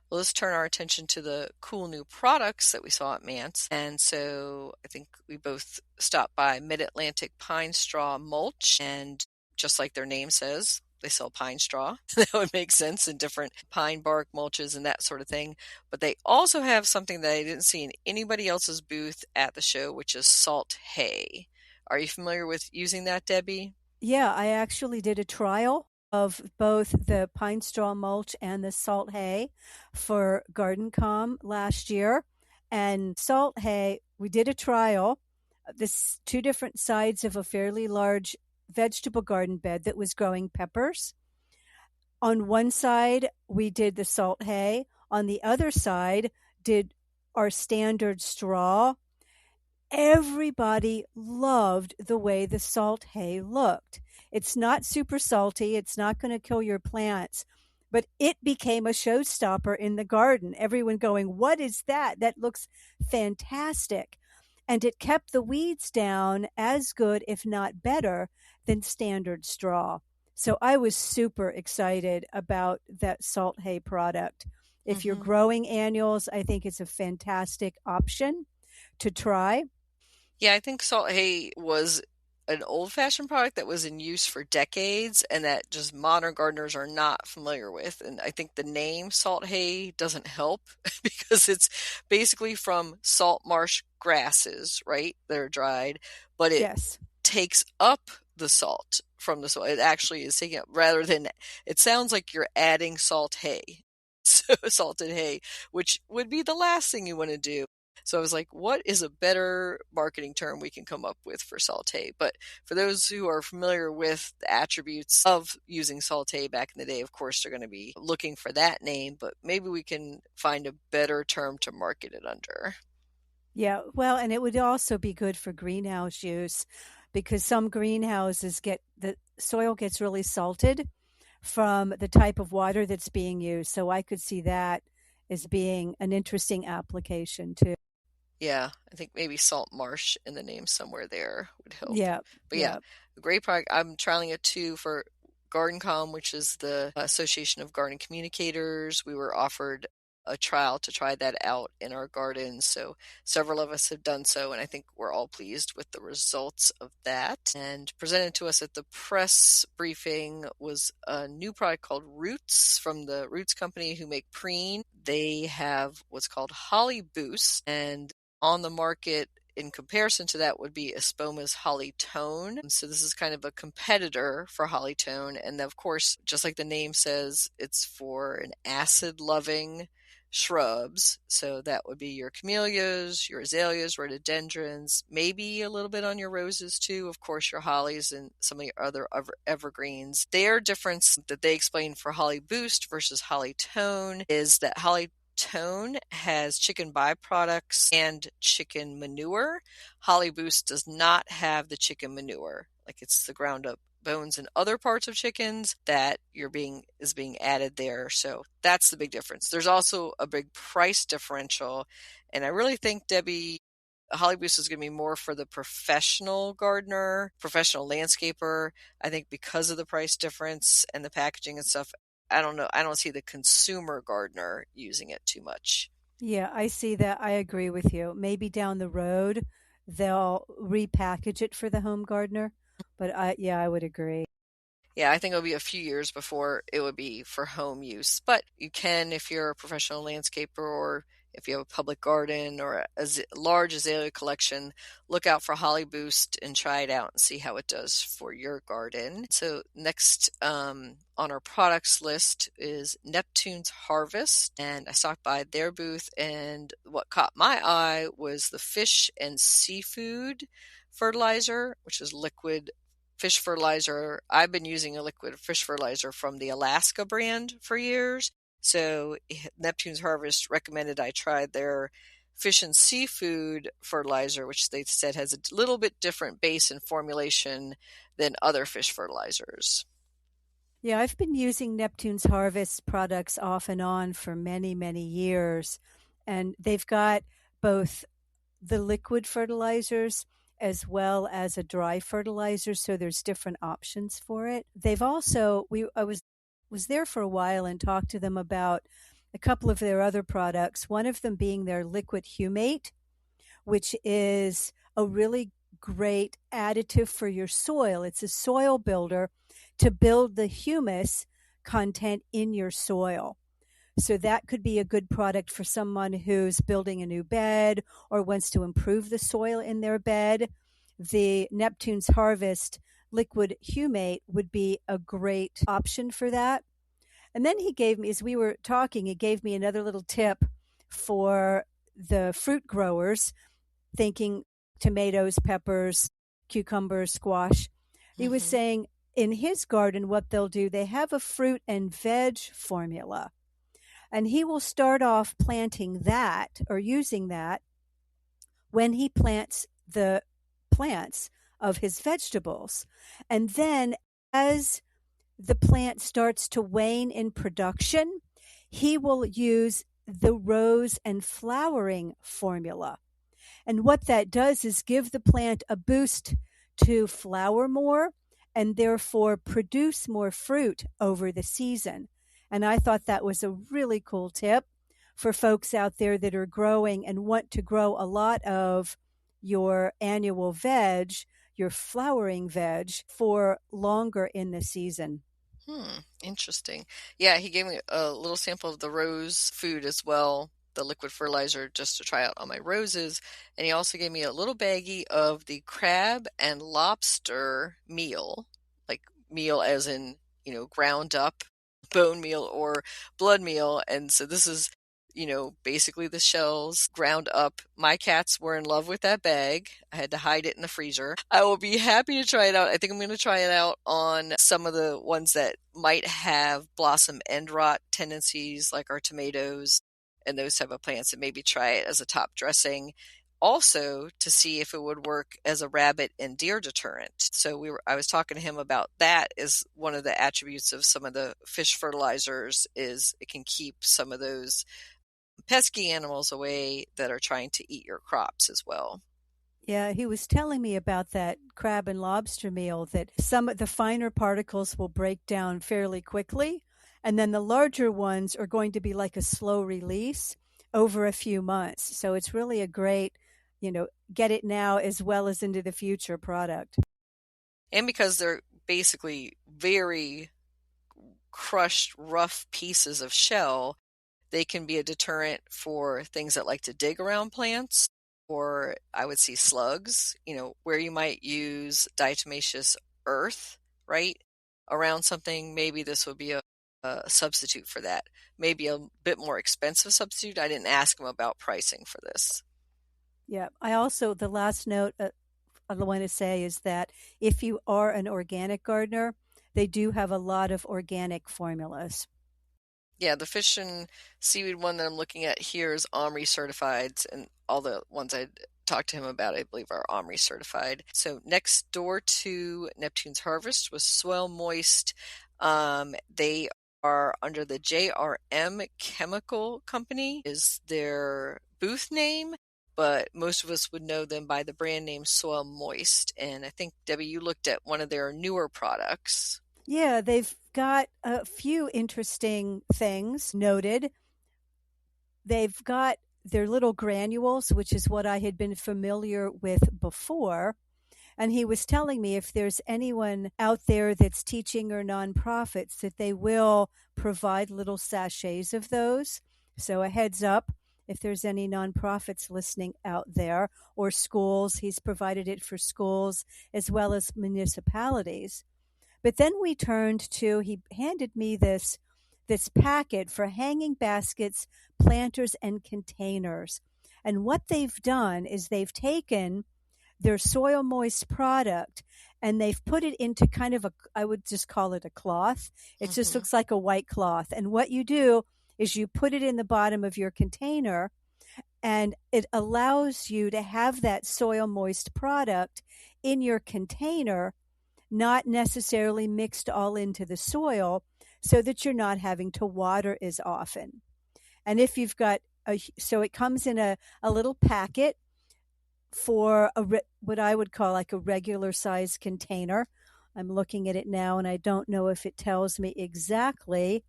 Well, let's turn our attention to the cool new products that we saw at Mance. And so I think we both stopped by Mid-Atlantic Pine Straw Mulch. And just like their name says, they sell pine straw. That would make sense in different pine bark mulches and that sort of thing. But they also have something that I didn't see in anybody else's booth at the show, which is salt hay. Are you familiar with using that, Debbie? Yeah, I actually did a trial of both the pine straw mulch and the salt hay for GardenCom last year. And salt hay, we did a trial. This two different sides of a fairly large vegetable garden bed that was growing peppers. On one side, we did the salt hay. On the other side, did our standard straw. Everybody loved the way the salt hay looked. It's not super salty. It's not going to kill your plants, but it became a showstopper in the garden. Everyone going, "What is that? That looks fantastic." And it kept the weeds down as good, if not better, than standard straw. So I was super excited about that salt hay product. If you're growing annuals, I think it's a fantastic option to try. Yeah, I think salt hay was an old-fashioned product that was in use for decades and that just modern gardeners are not familiar with. And I think the name salt hay doesn't help because it's basically from salt marsh grasses, right? That are dried, but it takes up the salt from the soil. It actually is taking up rather than, it sounds like you're adding salt hay. So salted hay, which would be the last thing you want to do. So I was like, what is a better marketing term we can come up with for salt hay? But for those who are familiar with the attributes of using salt hay back in the day, of course, they're going to be looking for that name, but maybe we can find a better term to market it under. Yeah, well, and it would also be good for greenhouse use because some greenhouses the soil gets really salted from the type of water that's being used. So I could see that as being an interesting application too. Yeah, I think maybe salt marsh in the name somewhere there would help. Yeah, But yeah, yeah. a great product. I'm trialing it too for GardenCom, which is the Association of Garden Communicators. We were offered a trial to try that out in our gardens. So several of us have done so, and I think we're all pleased with the results of that. And presented to us at the press briefing was a new product called Roots from the Roots company who make preen. They have what's called Holly Boost, and on the market in comparison to that would be Espoma's Holly Tone. So this is kind of a competitor for Holly Tone. And of course, just like the name says, it's for an acid-loving shrubs. So that would be your camellias, your azaleas, rhododendrons, maybe a little bit on your roses too. Of course, your hollies and some of your other evergreens. Their difference that they explain for Holly Boost versus Holly Tone is that Holly Tone has chicken byproducts and chicken manure. Holly Boost does not have the chicken manure. Like it's the ground up bones and other parts of chickens that is being added there. So that's the big difference. There's also a big price differential. And I really think, Debbie, Holly Boost is going to be more for the professional gardener, professional landscaper. I think because of the price difference and the packaging and stuff, I don't know. I don't see the consumer gardener using it too much. Yeah, I see that. I agree with you. Maybe down the road they'll repackage it for the home gardener, but I would agree. Yeah, I think it'll be a few years before it would be for home use. But you can, if you're a professional landscaper or if you have a public garden or a large azalea collection, look out for Holly Boost and try it out and see how it does for your garden. So next on our products list is Neptune's Harvest. And I stopped by their booth, and what caught my eye was the fish and seafood fertilizer, which is liquid fish fertilizer. I've been using a liquid fish fertilizer from the Alaska brand for years. So Neptune's Harvest recommended I try their fish and seafood fertilizer, which they said has a little bit different base and formulation than other fish fertilizers. Yeah, I've been using Neptune's Harvest products off and on for many, many years. And they've got both the liquid fertilizers as well as a dry fertilizer, so there's different options for it. They've also I was there for a while and talked to them about a couple of their other products, one of them being their liquid humate, which is a really great additive for your soil. It's a soil builder to build the humus content in your soil. So that could be a good product for someone who's building a new bed or wants to improve the soil in their bed. The Neptune's Harvest liquid humate would be a great option for that. And then he gave me, as we were talking, he gave me another little tip for the fruit growers, thinking tomatoes, peppers, cucumbers, squash. He was saying in his garden, what they'll do, they have a fruit and veg formula. And he will start off planting that or using that when he plants the plants of his vegetables. And then as the plant starts to wane in production, he will use the rose and flowering formula. And what that does is give the plant a boost to flower more and therefore produce more fruit over the season. And I thought that was a really cool tip for folks out there that are growing and want to grow a lot of your annual veg, your flowering veg, for longer in the season. Interesting. Yeah, he gave me a little sample of the rose food as well, the liquid fertilizer, just to try out on my roses. And he also gave me a little baggie of the crab and lobster meal, like meal as in, ground up bone meal or blood meal. And so this is, basically the shells ground up. My cats were in love with that bag. I had to hide it in the freezer. I will be happy to try it out. I think I'm going to try it out on some of the ones that might have blossom end rot tendencies, like our tomatoes and those type of plants, and maybe try it as a top dressing. Also to see if it would work as a rabbit and deer deterrent. So I was talking to him about that as one of the attributes of some of the fish fertilizers is it can keep some of those pesky animals away that are trying to eat your crops as well. Yeah, he was telling me about that crab and lobster meal, that some of the finer particles will break down fairly quickly, and then the larger ones are going to be like a slow release over a few months. So it's really a great, get it now as well as into the future product. And because they're basically very crushed, rough pieces of shell, they can be a deterrent for things that like to dig around plants, or I would see slugs, where you might use diatomaceous earth, right, around something. Maybe this would be a substitute for that. Maybe a bit more expensive substitute. I didn't ask him about pricing for this. Yeah. The last note I want to say is that if you are an organic gardener, they do have a lot of organic formulas. Yeah, the fish and seaweed one that I'm looking at here is OMRI certified, and all the ones I talked to him about, I believe, are OMRI certified. So next door to Neptune's Harvest was Soil Moist. They are under the JRM Chemical Company is their booth name, but most of us would know them by the brand name Soil Moist. And I think, Debbie, you looked at one of their newer products. Yeah, they've got a few interesting things noted. They've got their little granules, which is what I had been familiar with before. And he was telling me if there's anyone out there that's teaching or nonprofits, that they will provide little sachets of those. So a heads up, if there's any nonprofits listening out there, or schools, he's provided it for schools as well as municipalities. But then he handed me this packet for hanging baskets, planters, and containers. And what they've done is they've taken their Soil Moist product and they've put it into kind of I would just call it a cloth. It just looks like a white cloth. And what you do is you put it in the bottom of your container, and it allows you to have that Soil Moist product in your container, not necessarily mixed all into the soil, so that you're not having to water as often. And if you've got so it comes in a little packet for what I would call like a regular size container. I'm looking at it now and I don't know if it tells me exactly.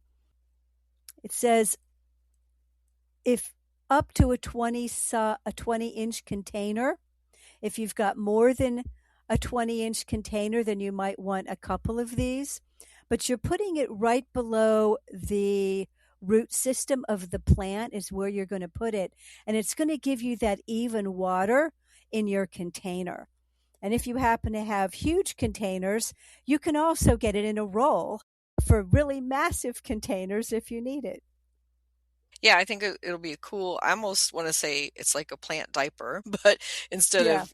It says if up to a 20-inch container. If you've got more than a 20-inch container, then you might want a couple of these. But you're putting it right below the root system of the plant is where you're going to put it. And it's going to give you that even water in your container. And if you happen to have huge containers, you can also get it in a roll for really massive containers if you need it. Yeah, I think it'll be cool. I almost want to say it's like a plant diaper, but instead of,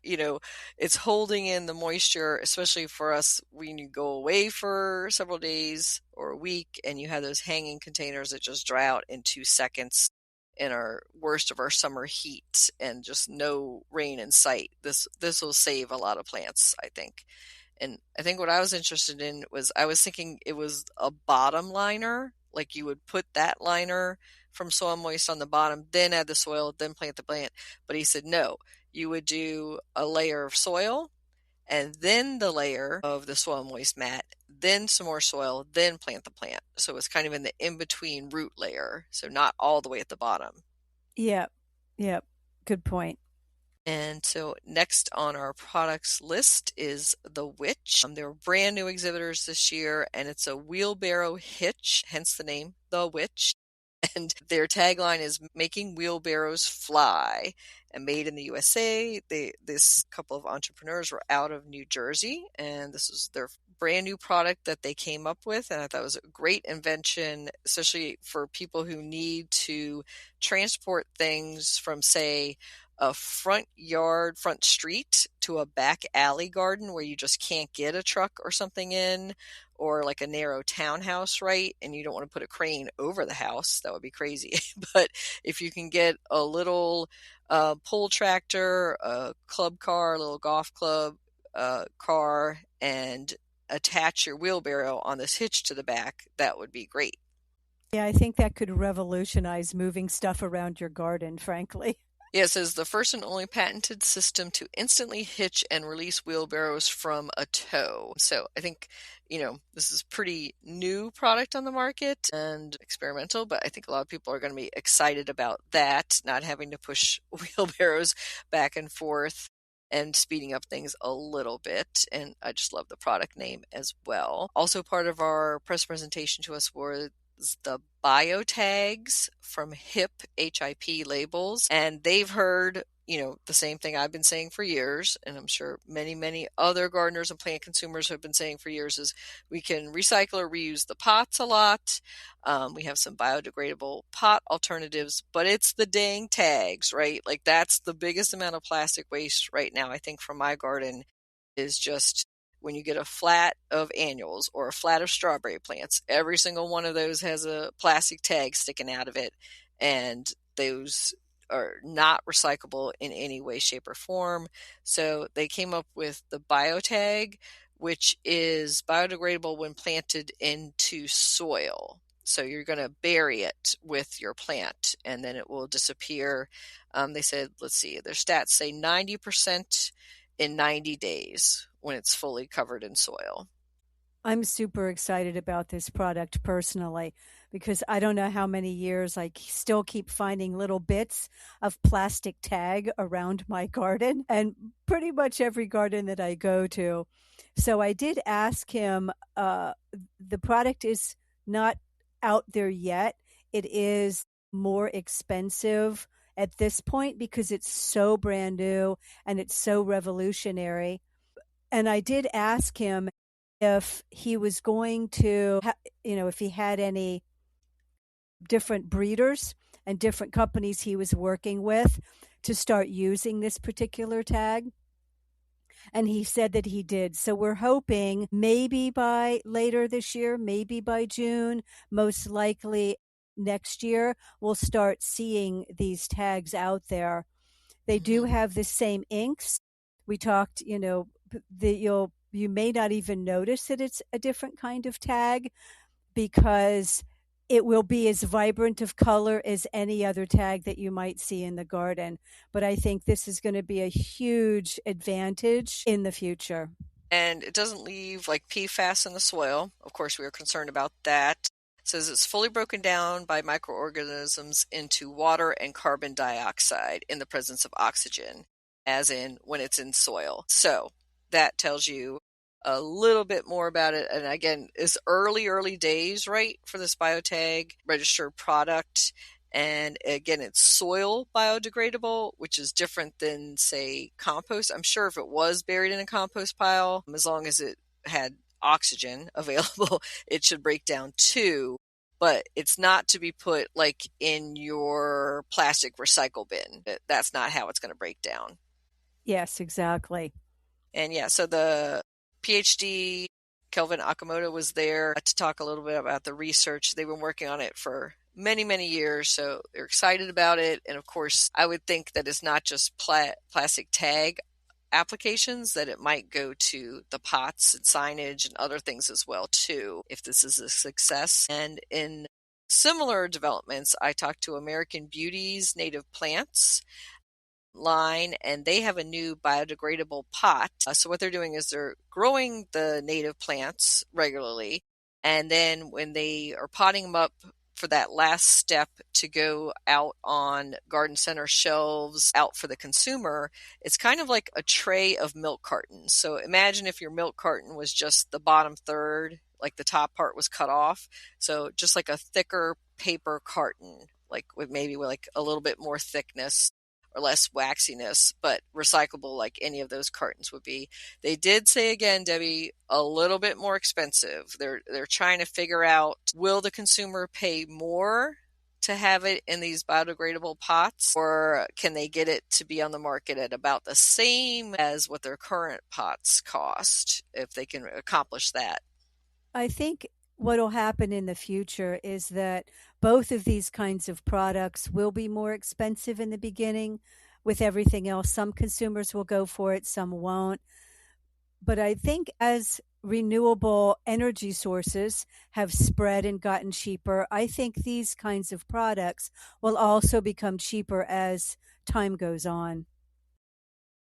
it's holding in the moisture, especially for us when you go away for several days or a week and you have those hanging containers that just dry out in 2 seconds in our worst of our summer heat and just no rain in sight. This will save a lot of plants, I think. And I think what I was interested in was I was thinking it was a bottom liner, like you would put that liner from Soil Moist on the bottom, then add the soil, then plant the plant. But he said, no, you would do a layer of soil and then the layer of the Soil Moist mat, then some more soil, then plant the plant. So it's kind of in the in-between root layer. So not all the way at the bottom. Yeah. Good point. And so next on our products list is the Witch. They're brand new exhibitors this year, and it's a wheelbarrow hitch, hence the name, the Witch. And their tagline is making wheelbarrows fly, and made in the USA. This couple of entrepreneurs were out of New Jersey, and this was their brand new product that they came up with. And I thought it was a great invention, especially for people who need to transport things from, say, a front street to a back alley garden where you just can't get a truck or something in, or like a narrow townhouse, right? And you don't want to put a crane over the house. That would be crazy. But if you can get a little pull tractor, a club car, a little golf club car, and attach your wheelbarrow on this hitch to the back, that would be great. Yeah, I think that could revolutionize moving stuff around your garden, frankly. Yeah, it says the first and only patented system to instantly hitch and release wheelbarrows from a tow. So I think, this is pretty new product on the market and experimental, but I think a lot of people are going to be excited about that, not having to push wheelbarrows back and forth and speeding up things a little bit. And I just love the product name as well. Also part of our press presentation to us were the bio tags from HIP labels, and they've heard the same thing I've been saying for years, and I'm sure many other gardeners and plant consumers have been saying for years, is we can recycle or reuse the pots a lot. We have some biodegradable pot alternatives, but it's the dang tags, right? Like that's the biggest amount of plastic waste right now, I think, from my garden, is just when you get a flat of annuals or a flat of strawberry plants, every single one of those has a plastic tag sticking out of it. And those are not recyclable in any way, shape, or form. So they came up with the biotag, which is biodegradable when planted into soil. So you're going to bury it with your plant and then it will disappear. They said, let's see, their stats say 90% in 90 days when it's fully covered in soil. I'm super excited about this product personally because I don't know how many years I still keep finding little bits of plastic tag around my garden and pretty much every garden that I go to. So I did ask him, the product is not out there yet. It is more expensive at this point because it's so brand new and it's so revolutionary. And I did ask him if he was going to, if he had any different breeders and different companies he was working with to start using this particular tag. And he said that he did. So we're hoping maybe by later this year, maybe by June, most likely next year, we'll start seeing these tags out there. They do have the same inks. We talked, that you may not even notice that it's a different kind of tag because it will be as vibrant of color as any other tag that you might see in the garden. But I think this is going to be a huge advantage in the future. And it doesn't leave like PFAS in the soil. Of course, we are concerned about that. It says it's fully broken down by microorganisms into water and carbon dioxide in the presence of oxygen, as in when it's in soil. So that tells you a little bit more about it. And again, it's early days, right, for this biotag registered product. And again, it's soil biodegradable, which is different than, say, compost. I'm sure if it was buried in a compost pile, as long as it had oxygen available, it should break down too. But it's not to be put like in your plastic recycle bin. That's not how it's going to break down. Yes, exactly. And yeah, so the PhD, Kelvin Akamoto, was there to talk a little bit about the research. They've been working on it for many years, so they're excited about it. And of course, I would think that it's not just plastic tag applications, that it might go to the pots and signage and other things as well too, if this is a success. And in similar developments, I talked to American Beauty's Native Plants line, and they have a new biodegradable pot. So what they're doing is they're growing the native plants regularly, and then when they are potting them up for that last step to go out on garden center shelves out for the consumer, it's kind of like a tray of milk cartons. So imagine if your milk carton was just the bottom third, like the top part was cut off. So just like a thicker paper carton, like with like a little bit more thickness or less waxiness, but recyclable like any of those cartons would be. They did say again, Debbie, a little bit more expensive. They're trying to figure out, will the consumer pay more to have it in these biodegradable pots, or can they get it to be on the market at about the same as what their current pots cost, if they can accomplish that? I think what will happen in the future is that both of these kinds of products will be more expensive in the beginning with everything else. Some consumers will go for it, some won't. But I think as renewable energy sources have spread and gotten cheaper, I think these kinds of products will also become cheaper as time goes on.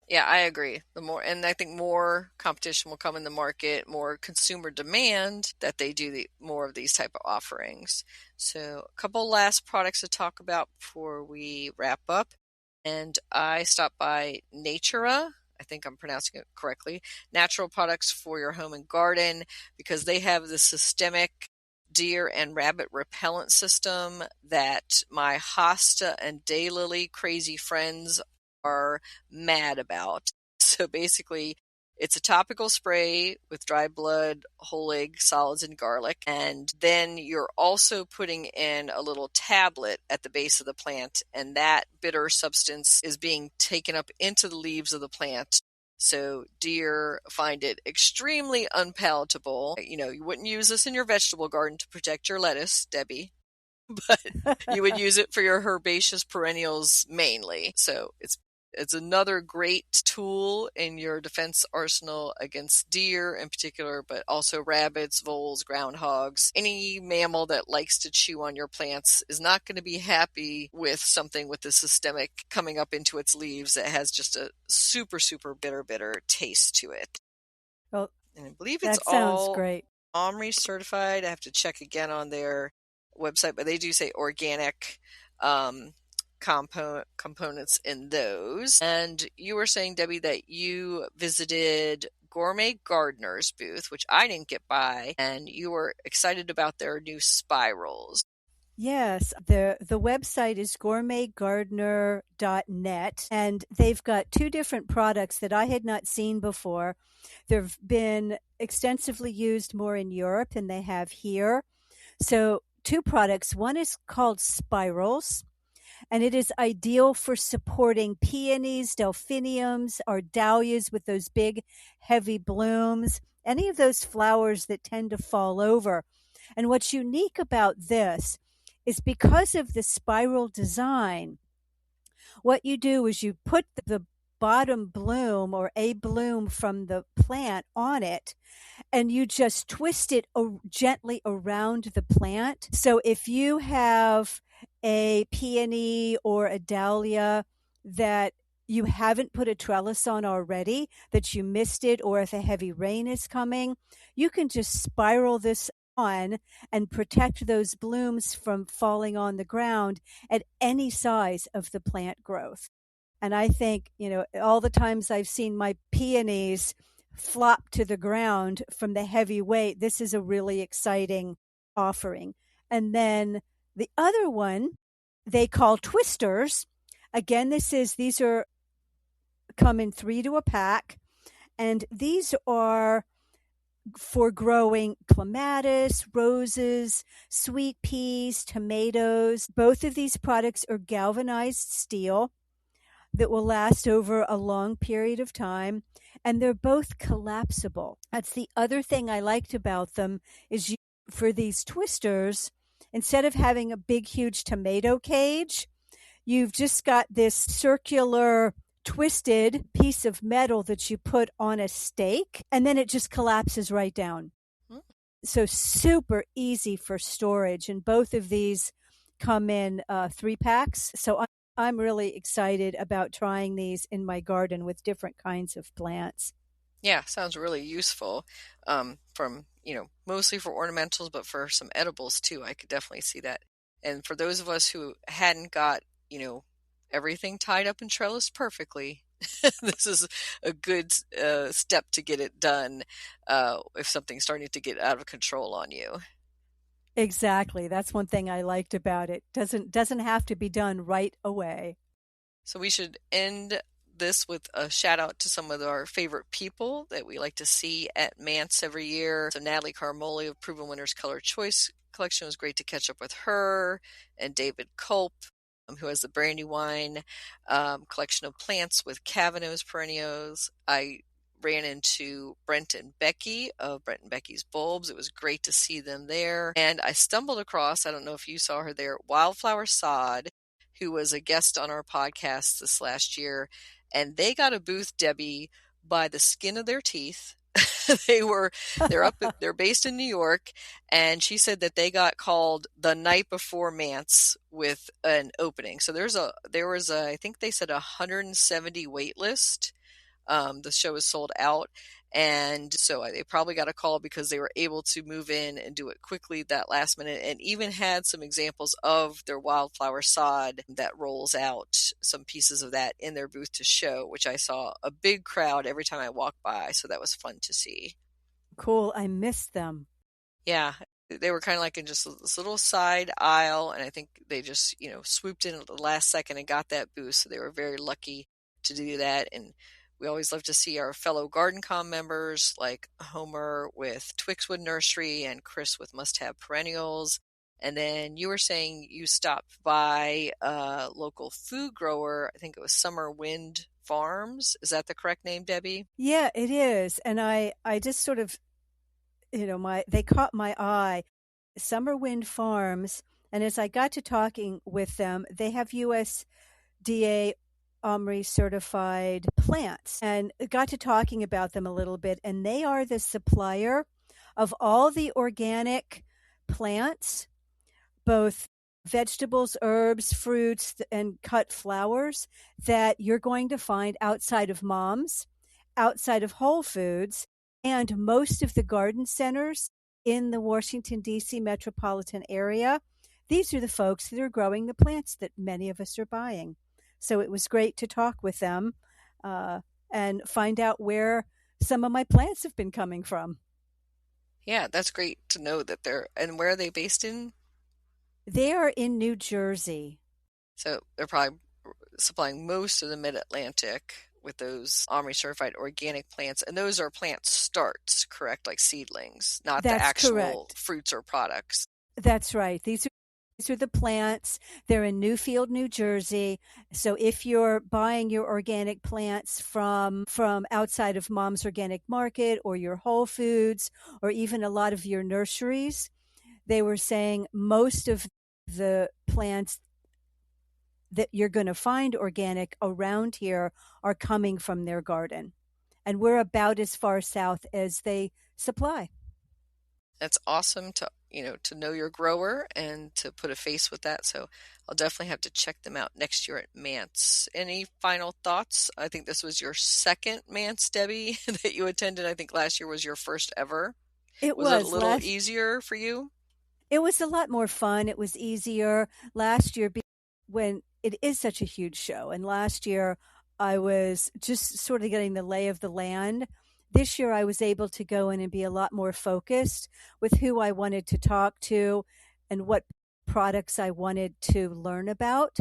Yeah, I agree. And I think more competition will come in the market, more consumer demand that they do more of these type of offerings. So a couple last products to talk about before we wrap up. And I stopped by Natura. I think I'm pronouncing it correctly. Natural products for your home and garden, because they have the systemic deer and rabbit repellent system that my hosta and daylily crazy friends are mad about. So basically, it's a topical spray with dry blood, whole egg, solids, and garlic. And then you're also putting in a little tablet at the base of the plant, and that bitter substance is being taken up into the leaves of the plant. So deer find it extremely unpalatable. You wouldn't use this in your vegetable garden to protect your lettuce, Debbie, but you would use it for your herbaceous perennials mainly. So it's another great tool in your defense arsenal against deer in particular, but also rabbits, voles, groundhogs. Any mammal that likes to chew on your plants is not going to be happy with something with the systemic coming up into its leaves that has just a super, super bitter taste to it. Well, and I believe that it's sounds all great. OMRI certified. I have to check again on their website, but they do say organic components in those. And you were saying, Debbie, that you visited Gourmet Gardener's booth, which I didn't get by, and you were excited about their new spirals. Yes, the website is gourmetgardener.net, and they've got two different products that I had not seen before. They've been extensively used more in Europe than they have here. So two products. One is called Spirals, and it is ideal for supporting peonies, delphiniums, or dahlias with those big, heavy blooms, any of those flowers that tend to fall over. And what's unique about this is because of the spiral design, what you do is you put the bottom bloom or a bloom from the plant on it, and you just twist it gently around the plant. So if you have a peony or a dahlia that you haven't put a trellis on already, that you missed it, or if a heavy rain is coming, you can just spiral this on and protect those blooms from falling on the ground at any size of the plant growth. And I think, all the times I've seen my peonies flop to the ground from the heavy weight, this is a really exciting offering. And then the other one they call twisters. Again, these come in 3 to a pack, and these are for growing clematis, roses, sweet peas, tomatoes. Both of these products are galvanized steel that will last over a long period of time, and they're both collapsible. That's the other thing I liked about them is for these twisters, instead of having a big, huge tomato cage, you've just got this circular twisted piece of metal that you put on a stake, and then it just collapses right down. So super easy for storage, and both of these come in 3 packs. So I'm really excited about trying these in my garden with different kinds of plants. Yeah, sounds really useful. From mostly for ornamentals, but for some edibles too. I could definitely see that. And for those of us who hadn't got everything tied up and trellised perfectly, this is a good step to get it done if something's starting to get out of control on you. Exactly. That's one thing I liked about it. Doesn't have to be done right away. So we should end this with a shout out to some of our favorite people that we like to see at Mance every year. So Natalie Carmoli of Proven Winners Color Choice Collection, was great to catch up with her, and David Culp, who has the Brandywine collection of plants with Cavano's perennials. I ran into Brent and Becky of Brent and Becky's Bulbs. It was great to see them there. And I stumbled across, I don't know if you saw her there, Wildflower Sod, who was a guest on our podcast this last year. And they got a booth, Debbie, by the skin of their teeth. They're based in New York, and she said that they got called the night before Mance with an opening. So there was I think they said 170 wait list. The show was sold out. And so they probably got a call because they were able to move in and do it quickly that last minute, and even had some examples of their wildflower sod that rolls out, some pieces of that in their booth to show, which I saw a big crowd every time I walked by. So that was fun to see. Cool. I missed them. Yeah. They were kind of like in just this little side aisle, and I think they just, swooped in at the last second and got that booth. So they were very lucky to do that. And we always love to see our fellow GardenCom members like Homer with Twixwood Nursery and Chris with Must Have Perennials. And then you were saying you stopped by a local food grower. I think it was Summer Wind Farms. Is that the correct name, Debbie? Yeah, it is. And I just sort of, they caught my eye. Summer Wind Farms. And as I got to talking with them, they have USDA OMRI certified plants, and got to talking about them a little bit. And they are the supplier of all the organic plants, both vegetables, herbs, fruits, and cut flowers that you're going to find outside of Mom's, outside of Whole Foods, and most of the garden centers in the Washington, D.C. metropolitan area. These are the folks that are growing the plants that many of us are buying. So it was great to talk with them and find out where some of my plants have been coming from. Yeah, that's great to know that and where are they based in? They are in New Jersey. So they're probably supplying most of the Mid-Atlantic with those OMRI certified organic plants. And those are plant starts, correct? Like seedlings, not the actual correct. Fruits or products. That's right. These are the plants. They're in Newfield, New Jersey. So if you're buying your organic plants from outside of Mom's Organic Market or your Whole Foods or even a lot of your nurseries, they were saying most of the plants that you're going to find organic around here are coming from their garden. And we're about as far south as they supply. That's awesome to know your grower and to put a face with that. So I'll definitely have to check them out next year at Mance. Any final thoughts? I think this was your second Mance, Debbie, that you attended. I think last year was your first ever. Was it a little easier for you? It was a lot more fun. It was easier last year when it is such a huge show. And last year I was just sort of getting the lay of the land. This year I was able to go in and be a lot more focused with who I wanted to talk to and what products I wanted to learn about.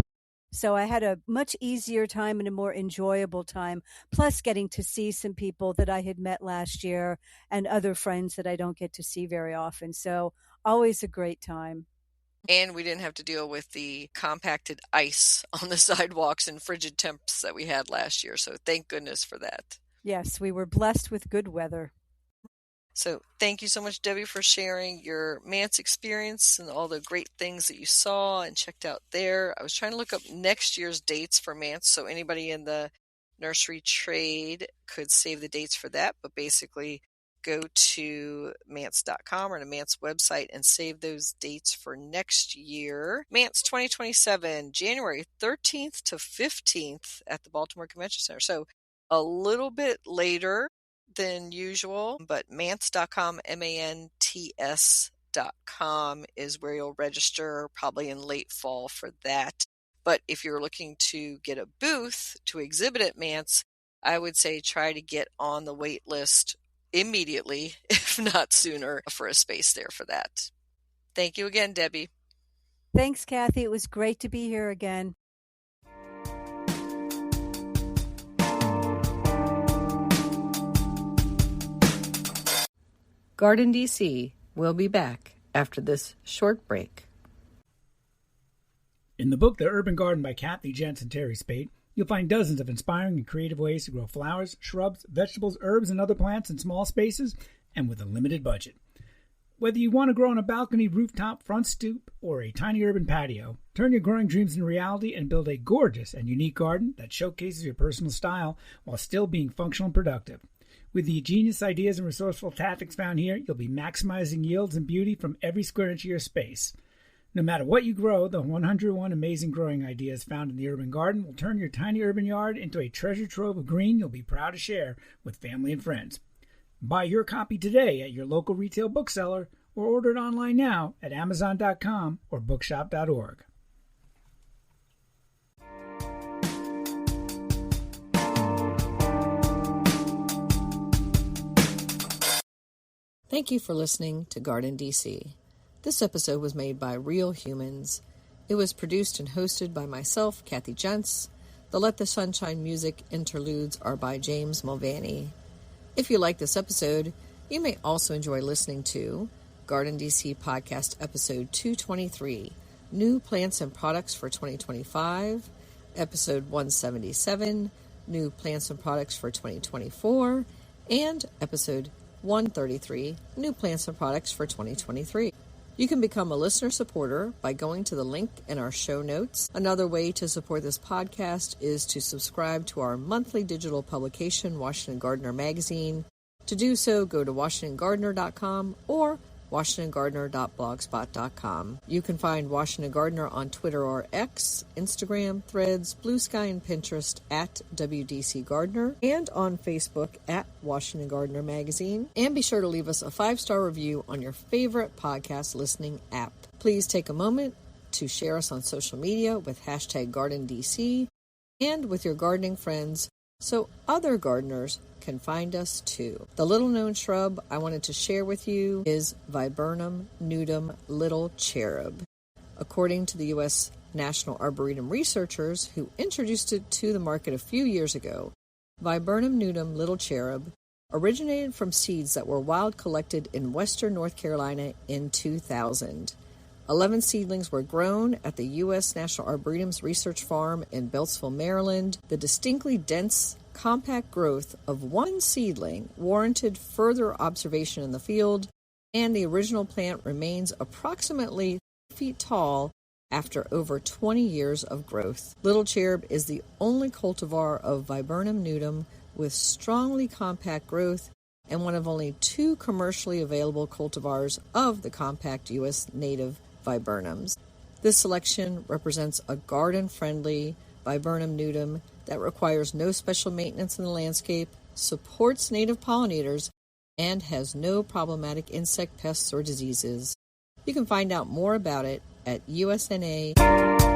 So I had a much easier time and a more enjoyable time, plus getting to see some people that I had met last year and other friends that I don't get to see very often. So always a great time. And we didn't have to deal with the compacted ice on the sidewalks and frigid temps that we had last year. So thank goodness for that. Yes, we were blessed with good weather. So thank you so much, Debbie, for sharing your Mance experience and all the great things that you saw and checked out there. I was trying to look up next year's dates for Mance, so anybody in the nursery trade could save the dates for that. But basically, go to Mance.com or the Mance website and save those dates for next year. Mance 2027, January 13th to 15th at the Baltimore Convention Center. So a little bit later than usual, but Mance.com, MANTS.com is where you'll register probably in late fall for that. But if you're looking to get a booth to exhibit at Mance, I would say try to get on the wait list immediately, if not sooner, for a space there for that. Thank you again, Debbie. Thanks, Kathy. It was great to be here again. GardenDC will be back after this short break. In the book The Urban Garden by Kathy Jentz and Terry Spate, you'll find dozens of inspiring and creative ways to grow flowers, shrubs, vegetables, herbs, and other plants in small spaces and with a limited budget. Whether you want to grow on a balcony, rooftop, front stoop, or a tiny urban patio, turn your growing dreams into reality and build a gorgeous and unique garden that showcases your personal style while still being functional and productive. With the ingenious ideas and resourceful tactics found here, you'll be maximizing yields and beauty from every square inch of your space. No matter what you grow, the 101 amazing growing ideas found in the urban garden will turn your tiny urban yard into a treasure trove of green you'll be proud to share with family and friends. Buy your copy today at your local retail bookseller or order it online now at Amazon.com or bookshop.org. Thank you for listening to GardenDC. This episode was made by real humans. It was produced and hosted by myself, Kathy Jentz. The Let the Sunshine music interludes are by James Mulvaney. If you like this episode, you may also enjoy listening to GardenDC Podcast Episode 223, New Plants and Products for 2025, Episode 177, New Plants and Products for 2024, and Episode 133, New Plants and Products for 2023. You can become a listener supporter by going to the link in our show notes. Another way to support this podcast is to subscribe to our monthly digital publication, Washington Gardener Magazine. To do so, go to WashingtonGardener.com or WashingtonGardener.blogspot.com. You can find Washington Gardener on Twitter or X, Instagram, Threads, Blue Sky, and Pinterest at WDC Gardener, and on Facebook at Washington Gardener Magazine. And be sure to leave us a 5-star review on your favorite podcast listening app. Please take a moment to share us on social media with hashtag GardenDC and with your gardening friends so other gardeners can find us too. The little-known shrub I wanted to share with you is Viburnum nudum little cherub. According to the U.S. National Arboretum researchers who introduced it to the market a few years ago, Viburnum nudum little cherub originated from seeds that were wild collected in western North Carolina in 2000. 11 seedlings were grown at the U.S. National Arboretum's research farm in Beltsville, Maryland. The distinctly dense, compact growth of one seedling warranted further observation in the field, and the original plant remains approximately 3 feet tall after over 20 years of growth. Little cherub is the only cultivar of Viburnum nudum with strongly compact growth and one of only 2 commercially available cultivars of the compact U.S. native viburnums. This selection represents a garden-friendly Viburnum nudum that requires no special maintenance in the landscape, supports native pollinators, and has no problematic insect pests or diseases. You can find out more about it at USNA.